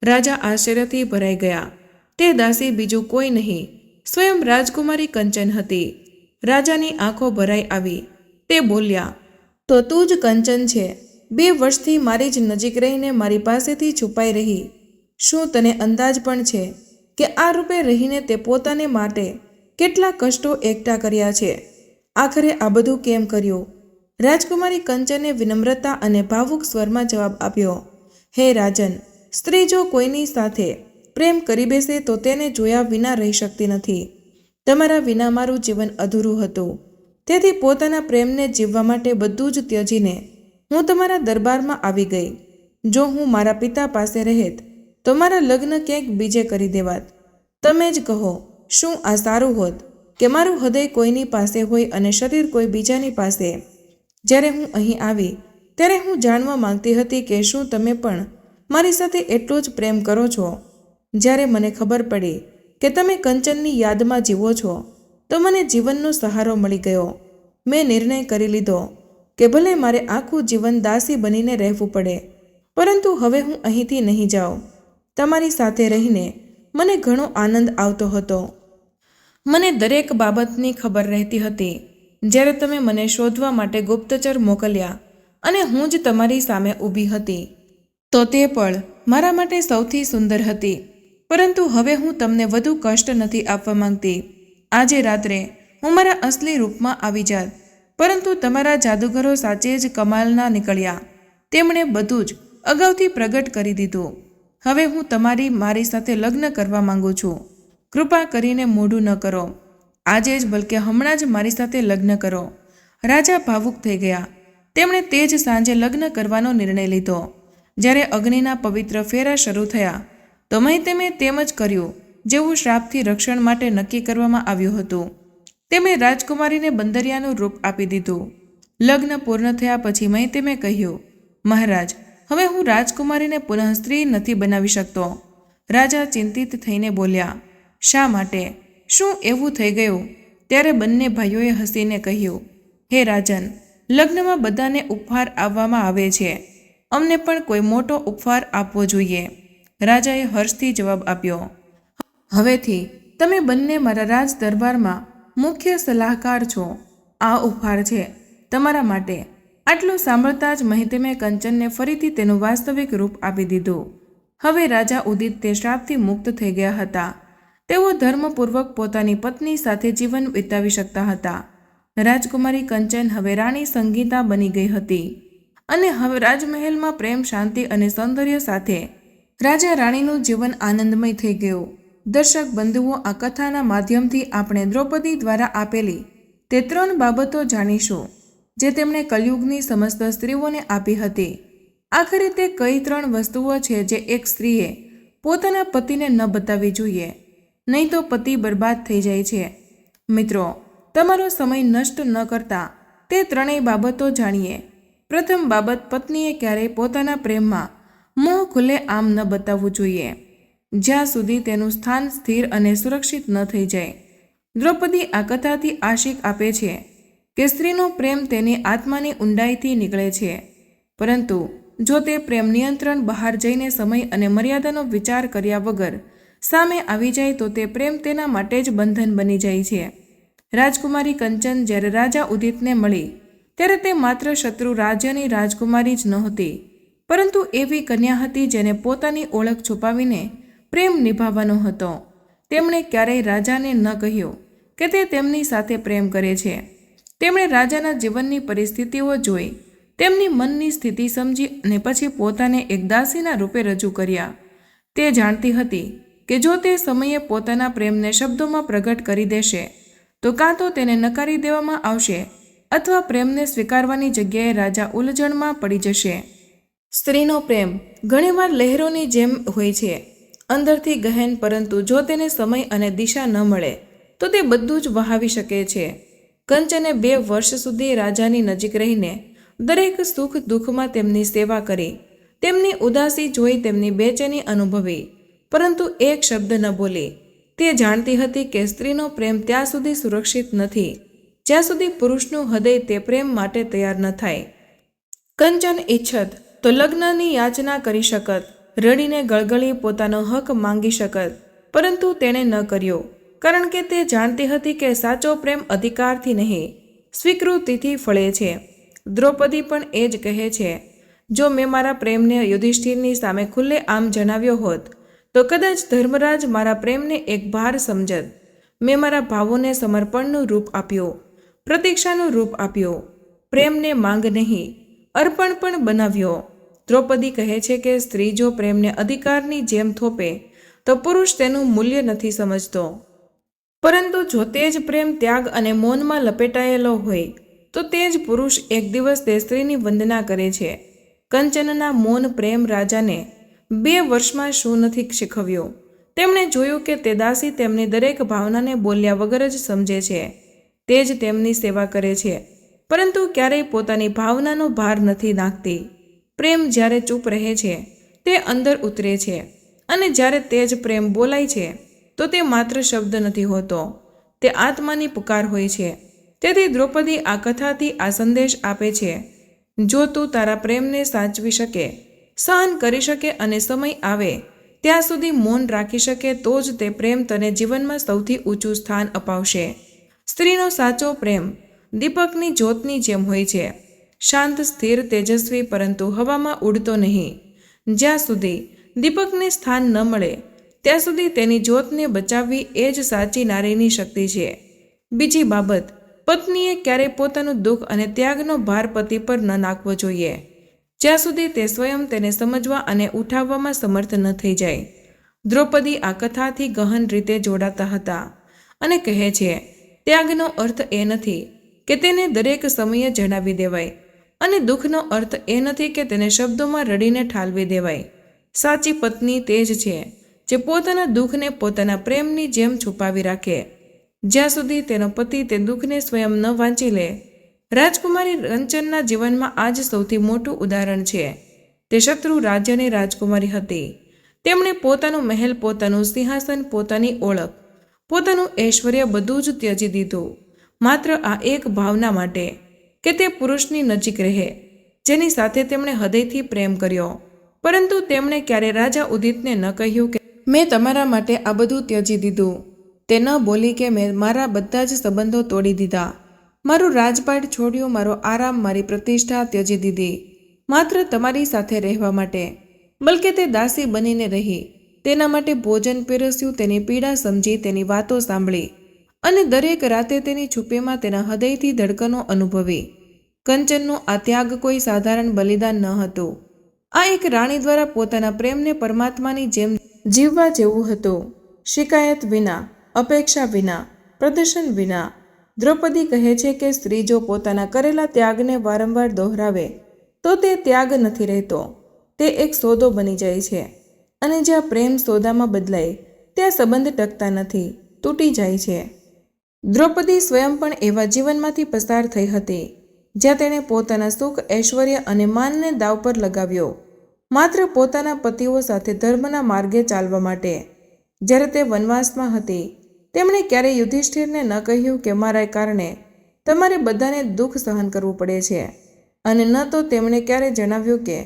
રાજા આશ્ચર્યથી ભરાઈ ગયા. તે દાસી બીજું કોઈ નહીં, સ્વયં રાજકુમારી કંચન હતી. રાજાની આંખો ભરાઈ આવી. તે બોલ્યા, તો તું જ કંચન છે, 2 વર્ષથી મારી જ નજીક રહીને મારી પાસેથી છુપાઈ રહી. શું તને અંદાજ પણ છે કે આ રૂપે રહીને તે પોતાને માટે કેટલા કષ્ટો એકઠા કર્યા છે? આખરે આ બધું કેમ કર્યું? રાજકુમારી કંચને વિનમ્રતા અને ભાવુક સ્વરમાં જવાબ આપ્યો, હે રાજન, સ્ત્રી જો કોઈની સાથે પ્રેમ કરી બેસે તો તેને જોયા વિના રહી શકતી નથી. તમારા વિના મારું જીવન અધૂરું હતું. તેથી પોતાના પ્રેમને જીવવા માટે બધું જ ત્યજીને હું તમારા દરબારમાં આવી ગઈ. જો હું મારા પિતા પાસે રહેત તો મારા લગ્ન ક્યાંક બીજે કરી દેવાત. તમે જ કહો, શું આ સારું હોત કે મારું હૃદય કોઈની પાસે હોય અને શરીર કોઈ બીજાની પાસે? જ્યારે હું અહીં આવી ત્યારે હું જાણવા માંગતી હતી કે શું તમે પણ મારી સાથે એટલો જ પ્રેમ કરો છો? જ્યારે મને ખબર પડી કે તમે કંચનની યાદમાં જીવો છો તો મને જીવનનો સહારો મળી ગયો. મેં નિર્ણય કરી લીધો કે ભલે મારે આખું જીવન દાસી બનીને રહેવું પડે, પરંતુ હવે હું અહીંથી નહીં જાઉં. તમારી સાથે રહીને મને ઘણો આનંદ આવતો હતો. મને દરેક બાબતની ખબર રહેતી હતી. જ્યારે તમે મને શોધવા માટે ગુપ્તચર મોકલ્યા અને હું જ તમારી સામે ઊભી હતી તો તે પળ મારા માટે સૌથી સુંદર હતી. પરંતુ હવે હું તમને વધુ કષ્ટ નથી આપવા માંગતી. આજે રાત્રે હું મારા અસલી રૂપમાં આવી જાત, પરંતુ તમારા જાદુગરો સાચે જ કમાલના નીકળ્યા. તેમણે બધું જ અગાઉથી પ્રગટ કરી દીધું. હવે હું મારી સાથે લગ્ન કરવા માંગુ છું. કૃપા કરીને મોડું ન કરો. આજે જ, બલકે હમણાં જ મારી સાથે લગ્ન કરો. રાજા ભાવુક થઈ ગયા. તેમણે તે જ સાંજે લગ્ન કરવાનો નિર્ણય લીધો. જ્યારે અગ્નિના પવિત્ર ફેરા શરૂ થયા તો મહિતમે તેમ જ કર્યું જેવું શ્રાપથી રક્ષણ માટે નક્કી કરવામાં આવ્યું હતું. તેમણે રાજકુમારીને બંદરિયાનું રૂપ આપી દીધું. લગ્ન પૂર્ણ થયા પછી મહિતમે કહ્યું, મહારાજ, હવે હું રાજકુમારીને પુનઃ સ્ત્રી નથી બનાવી શકતો. રાજા ચિંતિત થઈને બોલ્યા, શા માટે? શું એવું થઈ ગયું? ત્યારે બંને ભાઈઓએ હસીને કહ્યું, હે રાજન, લગ્નમાં બધાને ઉપહાર આપવામાં આવે છે. અમને પણ કોઈ મોટો ઉપહાર આપવો જોઈએ. રાજાએ હર્ષથી જવાબ આપ્યો, હવેથી તમે બંને મારા રાજ દરબારમાં મુખ્ય સલાહકાર છો. આ ઉપહાર છે તમારા માટે. આટલું સાંભળતા જ મહિતમે કંચનને ફરીથી તેનું વાસ્તવિક રૂપ આપી દીધું. હવે રાજા ઉદિત તે શ્રાપથી મુક્ત થઈ ગયા હતા. તેઓ ધર્મપૂર્વક પોતાની પત્ની સાથે જીવન વિતાવી શકતા હતા. રાજકુમારી કંચન હવે રાણી સંગીતા બની ગઈ હતી અને હવે રાજમહેલમાં પ્રેમ, શાંતિ અને સૌંદર્ય સાથે રાજા રાણીનું જીવન આનંદમય થઈ ગયું. દર્શક બંધુઓ, આ કથાના માધ્યમથી આપણે દ્રૌપદી દ્વારા આપેલી તે 3 બાબતો જાણીશું જે તેમણે કલયુગની સમસ્ત સ્ત્રીઓને આપી હતી. આખરે તે કઈ 3 વસ્તુઓ છે જે એક સ્ત્રીએ પોતાના પતિને ન બતાવવી જોઈએ, નહીં તો પતિ બરબાદ થઈ જાય છે. મિત્રો, તમારો સમય નષ્ટ ન કરતા તે 3 બાબતો જાણીએ. પ્રથમ બાબત, પત્નીએ ક્યારેય પોતાના પ્રેમમાં મોહ ખુલ્લે આમ ન બતાવવું જોઈએ જ્યાં સુધી તેનું સ્થાન સ્થિર અને સુરક્ષિત ન થઈ જાય. દ્રૌપદી આ કથાથી આશીક આપે છે કે સ્ત્રીનો પ્રેમ તેની આત્માની ઊંડાઈથી નીકળે છે, પરંતુ જો તે પ્રેમ નિયંત્રણ બહાર જઈને સમય અને મર્યાદાનો વિચાર કર્યા વગર સામે આવી જાય તો તે પ્રેમ તેના માટે જ બંધન બની જાય છે. રાજકુમારી કંચન જ્યારે રાજા ઉદિતને મળી ત્યારે તે માત્ર શત્રુ રાજ્યની રાજકુમારી જ નહોતી, પરંતુ એવી કન્યા હતી જેને પોતાની ઓળખ છુપાવીને પ્રેમ નિભાવવાનો હતો. તેમણે ક્યારેય રાજાને ન કહ્યું કે તે તેમની સાથે પ્રેમ કરે છે. તેમણે રાજાના જીવનની પરિસ્થિતિઓ જોઈ, તેમની મનની સ્થિતિ સમજી અને પછી પોતાને એક દાસીના રૂપે રજૂ કર્યા. તે જાણતી હતી કે જો તે સમયે પોતાના પ્રેમને શબ્દોમાં પ્રગટ કરી દેશે તો કાં તો તેને નકારી દેવામાં આવશે અથવા પ્રેમને સ્વીકારવાની જગ્યાએ રાજા ઉલઝણમાં પડી જશે. સ્ત્રીનો પ્રેમ ઘણીવાર લહેરોની જેમ હોય છે, અંદરથી ગહેન, પરંતુ જો તેને સમય અને દિશા ન મળે તો તે બધું જ વહાવી શકે છે. કંચને 2 વર્ષ સુધી રાજાની નજીક રહીને દરેક સુખ દુઃખમાં તેમની સેવા કરી. તેમની ઉદાસી જોઈ તેમની બેચેની અનુભવી, પરંતુ એક શબ્દ ન બોલી. તે જાણતી હતી કે સ્ત્રીનો પ્રેમ ત્યાં સુધી સુરક્ષિત નથી જ્યાં સુધી પુરુષનું હૃદય તે પ્રેમ માટે તૈયાર ન થાય. કંચન ઈચ્છત તો લગ્નની યાચના કરી શકત, રડીને ગળગળી પોતાનો હક માંગી શકત, પરંતુ તેણે ન કર્યો, કારણ કે તે જાણતી હતી કે સાચો પ્રેમ અધિકારથી નહીં, સ્વીકૃતિથી ફળે છે. દ્રૌપદી પણ એ જ કહે છે, જો મેં મારા પ્રેમને યુધિષ્ઠિરની સામે ખુલ્લે આમ જણાવ્યો હોત તો કદાચ ધર્મરાજ મારા પ્રેમને એક ભાર સમજત. મેં મારા ભાવોને સમર્પણનું રૂપ આપ્યું, પ્રતીક્ષાનું રૂપ આપ્યું, પ્રેમને માંગ નહીં અર્પણ પણ બનાવ્યો. દ્રૌપદી કહે છે કે સ્ત્રી જો પ્રેમને અધિકારની જેમ થોપે તો પુરુષ તેનું મૂલ્ય નથી સમજતો, પરંતુ જો તે જ પ્રેમ ત્યાગ અને મૌનમાં લપેટાયેલો હોય તો તે જ પુરુષ એક દિવસ તે સ્ત્રીની વંદના કરે છે. કંચનના મૌન પ્રેમ રાજાને 2 વર્ષમાં શું નથી શીખવ્યું. તેમણે જોયું કે તે દાસી તેમની દરેક ભાવનાને બોલ્યા વગર જ સમજે છે. તે જ તેમની સેવા કરે છે, પરંતુ ક્યારેય પોતાની ભાવનાનો ભાર નથી નાખતી. પ્રેમ જ્યારે ચૂપ રહે છે તે અંદર ઉતરે છે, અને જ્યારે તે જ પ્રેમ બોલાય છે તો તે માત્ર શબ્દ નથી હોતો, તે આત્માની પુકાર હોય છે. તેથી દ્રૌપદી આ કથાથી આ સંદેશ આપે છે, જો તું તારા પ્રેમને સાચવી શકે, સહન કરી શકે અને સમય આવે ત્યાં સુધી મૌન રાખી શકે તો જ તે પ્રેમ તને જીવનમાં સૌથી ઊંચું સ્થાન અપાવશે. સ્ત્રીનો સાચો પ્રેમ દીપકની જ્યોતની જેમ હોય છે, શાંત, સ્થિર, તેજસ્વી, પરંતુ હવામાં ઉડતો નહીં. જ્યાં સુધી દીપકને સ્થાન ન મળે ત્યાં સુધી તેની જ્યોતને બચાવવી એ જ સાચી નારીની શક્તિ છે. બીજી બાબત, પત્નીએ ક્યારેય પોતાનું દુઃખ અને ત્યાગનો ભાર પતિ પર ન નાખવો જોઈએ જ્યાં સુધી તે સ્વયં તેને સમજવા અને ઉઠાવવામાં સમર્થ ન થઈ જાય. દ્રૌપદી આ કથાથી ગહન રીતે જોડાતા હતા અને કહે છે, ત્યાગનો અર્થ એ નથી કે તેને દરેક સમયે જણાવી દેવાય, અને દુઃખનો અર્થ એ નથી કે તેને શબ્દોમાં રડીને ઠાલવી દેવાય. સાચી પત્ની તે જ છે જે પોતાના દુઃખને પોતાના પ્રેમની જેમ છુપાવી રાખે જ્યાં સુધી તેનો પતિ તે દુઃખને સ્વયં ન વાંચી લે. રાજકુમારી કંચનના જીવનમાં આ જ સૌથી મોટું ઉદાહરણ છે. તે શત્રુ રાજ્યની રાજકુમારી હતી. તેમણે પોતાનું મહેલ, પોતાનું સિંહાસન, પોતાની ઓળખ, પોતાનું ઐશ્વર્ય બધું જ ત્યજી દીધું માત્ર આ એક ભાવના માટે કે તે પુરુષની નજીક રહે જેની સાથે તેમણે હૃદયથી પ્રેમ કર્યો. પરંતુ તેમણે ક્યારે રાજા ઉદિતને ન કહ્યું કે મેં તમારા માટે આ બધું ત્યજી દીધું. તે ન બોલી કે મેં મારા બધા જ સંબંધો તોડી દીધા, મારું રાજપાટ છોડ્યું, મારો આરામ, મારી પ્રતિષ્ઠા ત્યજી દીધી માત્ર તમારી સાથે રહેવા માટે. બલકે તે દાસી બનીને રહી, તેના માટે ભોજન પીરસ્યું, તેની પીડા સમજી, તેની વાતો સાંભળી અને દરેક રાતે તેની છુપીમાં તેના હૃદયથી ધડકનો અનુભવી. કંચનનો આ ત્યાગ કોઈ સાધારણ બલિદાન ન હતું. આ એક રાણી દ્વારા પોતાના પ્રેમને પરમાત્માની જેમ જીવવા જેવું હતું. શિકાયત વિના, અપેક્ષા વિના, પ્રદર્શન વિના. દ્રૌપદી કહે છે કે સ્ત્રી જો પોતાના કરેલા ત્યાગને વારંવાર દોહરાવે તો તે ત્યાગ નથી રહેતો, તે એક સોદો બની જાય છે. અને જ્યાં પ્રેમ સોદામાં બદલાય ત્યાં સંબંધ ટકતા નથી, તૂટી જાય છે. દ્રૌપદી સ્વયં પણ એવા જીવનમાંથી પસાર થઈ હતી જ્યાં તેણે પોતાના સુખ, ઐશ્વર્ય અને માનને દાવ પર લગાવ્યો માત્ર પોતાના પતિઓ સાથે ધર્મના માર્ગે ચાલવા માટે. જ્યારે તે વનવાસમાં હતી તેમણે ક્યારેય યુધિષ્ઠિરને ન કહ્યું કે મારા કારણે તમારે બધાને દુઃખ સહન કરવું પડે છે, અને ન તો તેમણે ક્યારેય જણાવ્યું કે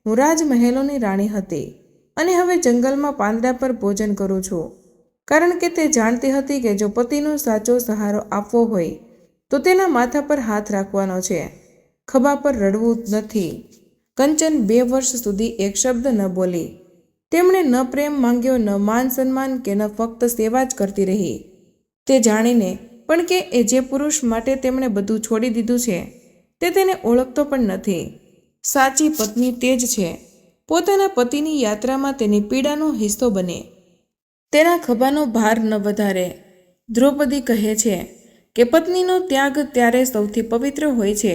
હું રાજમહેલોની રાણી હતી અને હવે જંગલમાં પાંદડા પર ભોજન કરું છું, કારણ કે તે જાણતી હતી કે જો પતિનો સાચો સહારો આપવો હોય તો તેના માથા પર હાથ રાખવાનો છે, ખભા પર રડવું નથી. કંચન 2 વર્ષ સુધી એક શબ્દ ન બોલી. તેમણે ન પ્રેમ માંગ્યો, ન માન સન્માન કે ન ફક્ત સેવા જ કરતી રહી. તે જાણીને પણ કે એ જે પુરુષ માટે તેમણે બધું છોડી દીધું છે તે તેને ઓળખતો પણ નથી. સાચી પત્ની તે જ છે પોતાના પતિની યાત્રામાં તેની પીડાનો હિસ્સો બને, તેના ખભાનો ભાર ન વધારે. દ્રૌપદી કહે છે કે પત્નીનો ત્યાગ ત્યારે સૌથી પવિત્ર હોય છે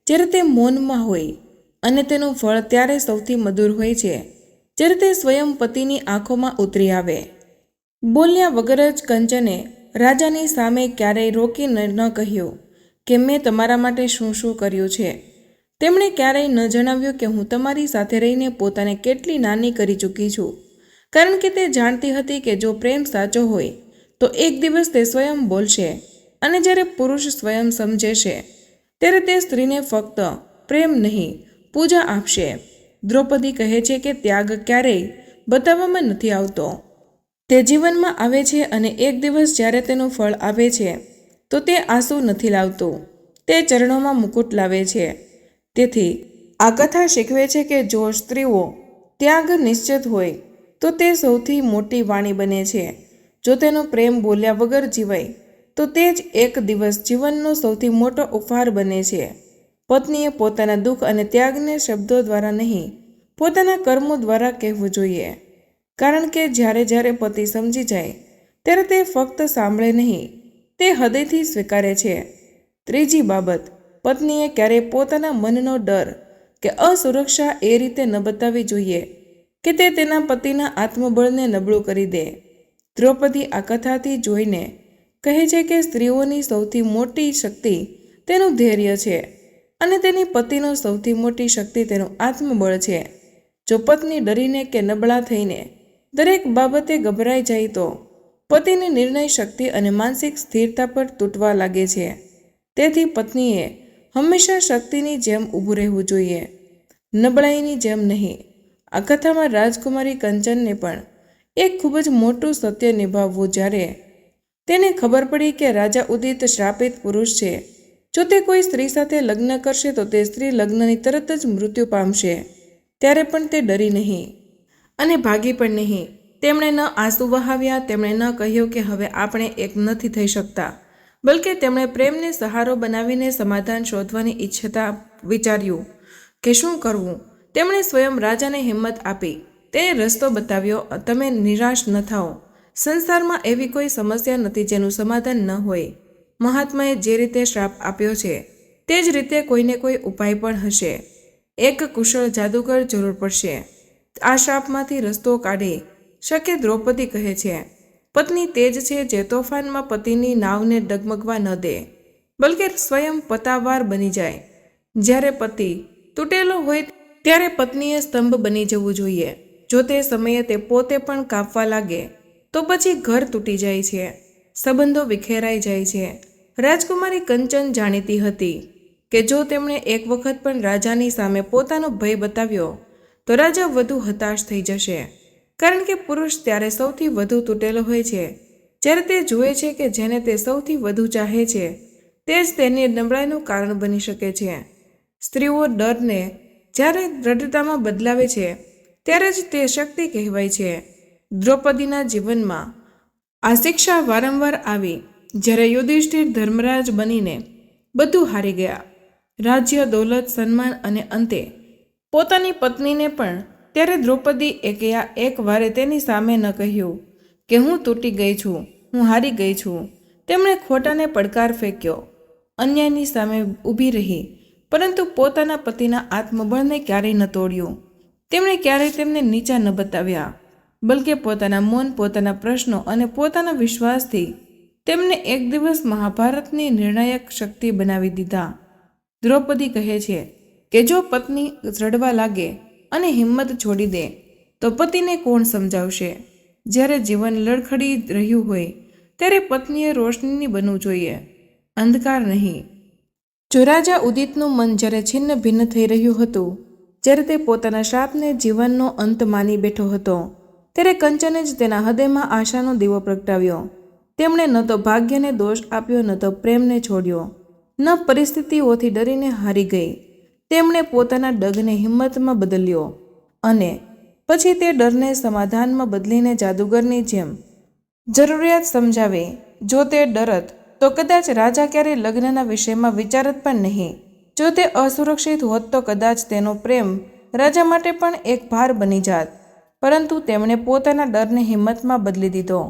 જ્યારે તે મૌનમાં હોય, અને તેનું ફળ ત્યારે સૌથી મધુર હોય છે જ્યારે તે સ્વયં પતિની આંખોમાં ઉતરી આવે. બોલ્યા વગર જ કંચને રાજાની સામે ક્યારેય રોકી ન કહ્યું કે મેં તમારા માટે શું શું કર્યું છે. તેમણે ક્યારેય ન જણાવ્યું કે હું તમારી સાથે રહીને પોતાને કેટલી નાની કરી ચૂકી છું, કારણ કે તે જાણતી હતી કે જો પ્રેમ સાચો હોય તો એક દિવસ તે સ્વયં બોલશે, અને જ્યારે પુરુષ સ્વયં સમજે છે ત્યારે તે સ્ત્રીને ફક્ત પ્રેમ નહીં, પૂજા આપશે. દ્રૌપદી કહે છે કે ત્યાગ ક્યારેય બતાવવામાં નથી આવતો, તે જીવનમાં આવે છે, અને એક દિવસ જ્યારે તેનું ફળ આવે છે તો તે આંસુ નથી લાવતું, તે ચરણોમાં મુકુટ લાવે છે. તેથી આ કથા શીખવે છે કે જો સ્ત્રીઓ ત્યાગ નિશ્ચિત હોય તો તે સૌથી મોટી વાણી બને છે. જો તેનો પ્રેમ બોલ્યા વગર જીવાય તો તે જ એક દિવસ જીવનનો સૌથી મોટો ઉપહાર બને છે. પત્નીએ પોતાના દુઃખ અને ત્યાગને શબ્દો દ્વારા નહીં, પોતાના કર્મો દ્વારા કહેવું જોઈએ, કારણ કે જ્યારે જ્યારે પતિ સમજી જાય ત્યારે તે ફક્ત સાંભળે નહીં, તે હૃદયથી સ્વીકારે છે. ત્રીજી બાબત, પત્નીએ ક્યારેય પોતાના મનનો ડર કે અસુરક્ષા એ રીતે ન બતાવવી જોઈએ કે તે તેના પતિના આત્મબળને નબળું કરી દે. દ્રૌપદી આ કથાથી જોઈને કહે છે કે સ્ત્રીઓની સૌથી મોટી શક્તિ તેનું ધૈર્ય છે, અને તેની પતિનો સૌથી મોટી શક્તિ તેનું આત્મબળ છે. જો પત્ની ડરીને કે નબળા થઈને દરેક બાબતે ગભરાઈ જાય તો પતિની નિર્ણય શક્તિ અને માનસિક સ્થિરતા પર તૂટવા લાગે છે. તેથી પત્નીએ હંમેશા શક્તિની જેમ ઊભું રહેવું જોઈએ, નબળાઈની જેમ નહીં. આ કથામાં રાજકુમારી કંચનને પણ એક ખૂબ જ મોટું સત્ય નિભાવવું. જ્યારે તેને ખબર પડી કે રાજા ઉદિત શ્રાપિત પુરુષ છે, જો તે કોઈ સ્ત્રી સાથે લગ્ન કરશે તો તે સ્ત્રી લગ્નની તરત જ મૃત્યુ પામશે, ત્યારે પણ તે ડરી નહીં અને ભાગી પણ નહીં. તેમણે ન આંસુ વહાવ્યા, તેમણે ન કહ્યું કે હવે આપણે એક નથી થઈ શકતા, બલકે તેમણે પ્રેમને સહારો બનાવીને સમાધાન શોધવાની ઈચ્છતા વિચાર્યું કે શું કરવું. તેમણે સ્વયં રાજાને હિંમત આપી, તેને રસ્તો બતાવ્યો, તમે નિરાશ ન થાઓ, સંસારમાં એવી કોઈ સમસ્યા નથી જેનું સમાધાન ન હોય. મહાત્માએ જે રીતે શ્રાપ આપ્યો છે તે જ રીતે કોઈને કોઈ ઉપાય પણ હશે. એક કુશળ જાદુગર જરૂર પડશે આ શ્રાપમાંથી રસ્તો કાઢી શકે. દ્રૌપદી કહે છે પત્ની તે જ છે જે તોફાનમાં પતિની નાવને ડગમગવા ન દે, બલકે સ્વયં પતાવાર બની જાય. જ્યારે પતિ તૂટેલો હોય ત્યારે પત્નીએ સ્તંભ બની જવું જોઈએ. જો તે સમયે તે પોતે પણ કાપવા લાગે તો પછી ઘર તૂટી જાય છે, સંબંધો વિખેરાઈ જાય છે. રાજકુમારી કંચન જાણીતી હતી કે જો તેમણે એક વખત પણ રાજાની સામે પોતાનો ભય બતાવ્યો તો રાજા વધુ હતાશ થઈ જશે, કારણ કે પુરુષ ત્યારે સૌથી વધુ તૂટેલો હોય છે જ્યારે તે જુએ છે કે જેને તે સૌથી વધુ ચાહે છે તે જ તેની નબળાઈનું કારણ બની શકે છે. સ્ત્રીઓ ડરને જ્યારે દ્રઢતામાં બદલાવે છે ત્યારે જ તે શક્તિ કહેવાય છે. દ્રૌપદીના જીવનમાં આ શિક્ષા વારંવાર આવી જ્યારે યુધિષ્ઠિર ધર્મરાજ બનીને બધું હારી ગયા, રાજ્ય, દૌલત, સન્માન અને અંતે પોતાની પત્નીને પણ. ત્યારે દ્રૌપદી એક વારે તેની સામે ન કહ્યું કે હું તૂટી ગઈ છું, હું હારી ગઈ છું. તેમણે ખોટાને પડકાર ફેંક્યો, અન્યાયની સામે ઊભી રહી, પરંતુ પોતાના પતિના આત્મબળને ક્યારેય ન તોડ્યું. તેમણે ક્યારેય તેમને નીચા ન બતાવ્યા, બલકે પોતાના મૌન, પોતાના પ્રશ્નો અને પોતાના વિશ્વાસથી તેમને એક દિવસ મહાભારતની નિર્ણાયક શક્તિ બનાવી દીધા. દ્રૌપદી કહે છે કે જો પત્ની રડવા લાગે અને હિંમત છોડી દે તો પતિને કોણ સમજાવશે? જ્યારે જીવન લડખડી રહ્યું હોય ત્યારે પત્નીએ રોશનીની બનવું જોઈએ, અંધકાર નહીં. જો રાજા ઉદિતનું મન જ્યારે છિન્ન ભિન્ન થઈ રહ્યું હતું, જ્યારે તે પોતાના શાપને જીવનનો અંત માની બેઠો હતો, ત્યારે કંચને જ તેના હૃદયમાં આશાનો દીવો પ્રગટાવ્યો. તેમણે ન તો ભાગ્યને દોષ આપ્યો, ન તો પ્રેમને છોડ્યો, ન પરિસ્થિતિઓથી ડરીને હારી ગઈ. તેમણે પોતાના ડગને હિંમતમાં બદલ્યો અને પછી તે ડરને સમાધાનમાં બદલીને જાદુગરની જેમ જરૂરિયાત સમજાવે. જો તે ડરત તો કદાચ રાજા ક્યારેય લગ્નના વિષયમાં વિચારત પણ નહીં. જો તે અસુરક્ષિત હોત તો કદાચ તેનો પ્રેમ રાજા માટે પણ એક ભાર બની જાત. પરંતુ તેમણે પોતાના ડરને હિંમતમાં બદલી દીધો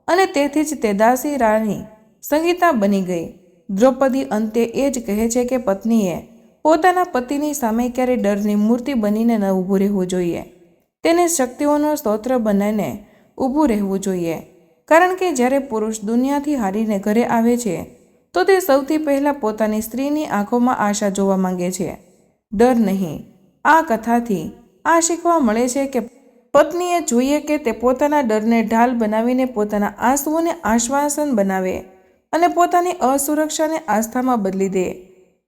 અને તેથી જ તે દાસી રાણી સંગીતા બની ગઈ. દ્રૌપદી અંતે એ જ કહે છે કે પત્નીએ પોતાના પતિની સામે ક્યારેય ડરની મૂર્તિ બનીને ન ઊભું રહેવું જોઈએ. તેને શક્તિઓનો સ્તોત્ર બનાવીને ઊભું રહેવું જોઈએ, કારણ કે જ્યારે પુરુષ દુનિયાથી હારીને ઘરે આવે છે તો તે સૌથી પહેલાં પોતાની સ્ત્રીની આંખોમાં આશા જોવા માંગે છે, ડર નહીં. આ કથાથી આ શીખવા મળે છે કે પત્નીએ જોઈએ કે તે પોતાના ડરને ઢાલ બનાવીને પોતાના આંસુઓને આશ્વાસન બનાવે અને પોતાની અસુરક્ષાને આસ્થામાં બદલી દે,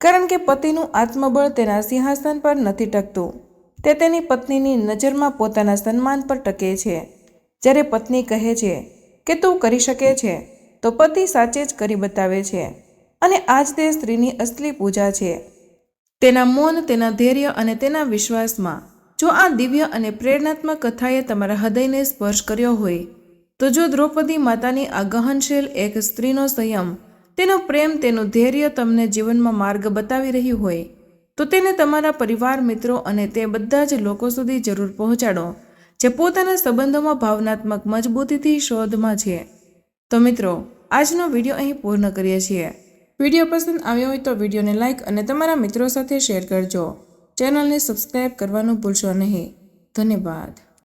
કારણ કે પતિનું આત્મબળ તેના સિંહાસન પર નથી ટકતું, તે તેની પત્નીની નજરમાં પોતાના સન્માન પર ટકે છે. જ્યારે પત્ની કહે છે કે તું કરી શકે છે તો પતિ સાચે જ કરી બતાવે છે, અને આજ તે સ્ત્રીની અસલી પૂજા છે, તેના મૌન, તેના ધૈર્ય અને તેના વિશ્વાસમાં. જો આ દિવ્ય અને પ્રેરણાત્મક કથાએ તમારા હૃદયને સ્પર્શ કર્યો હોય તો જો દ્રૌપદી માતાની આ ગહનશીલ એક સ્ત્રીનો સંયમ, તેનો પ્રેમ, તેનું ધૈર્ય તમને જીવનમાં માર્ગ બતાવી રહ્યું હોય તો તેને તમારા પરિવાર, મિત્રો અને તે બધા જ લોકો સુધી જરૂર પહોંચાડો જે પોતાના સંબંધોમાં ભાવનાત્મક મજબૂતીથી શોધમાં છે. તો મિત્રો, આજનો વિડીયો અહીં પૂર્ણ કરીએ છીએ. વિડીયો પસંદ આવ્યો હોય તો વિડીયોને લાઇક અને તમારા મિત્રો સાથે શેર કરજો. ચેનલને સબસ્ક્રાઇબ કરવાનું ભૂલશો નહીં. ધન્યવાદ.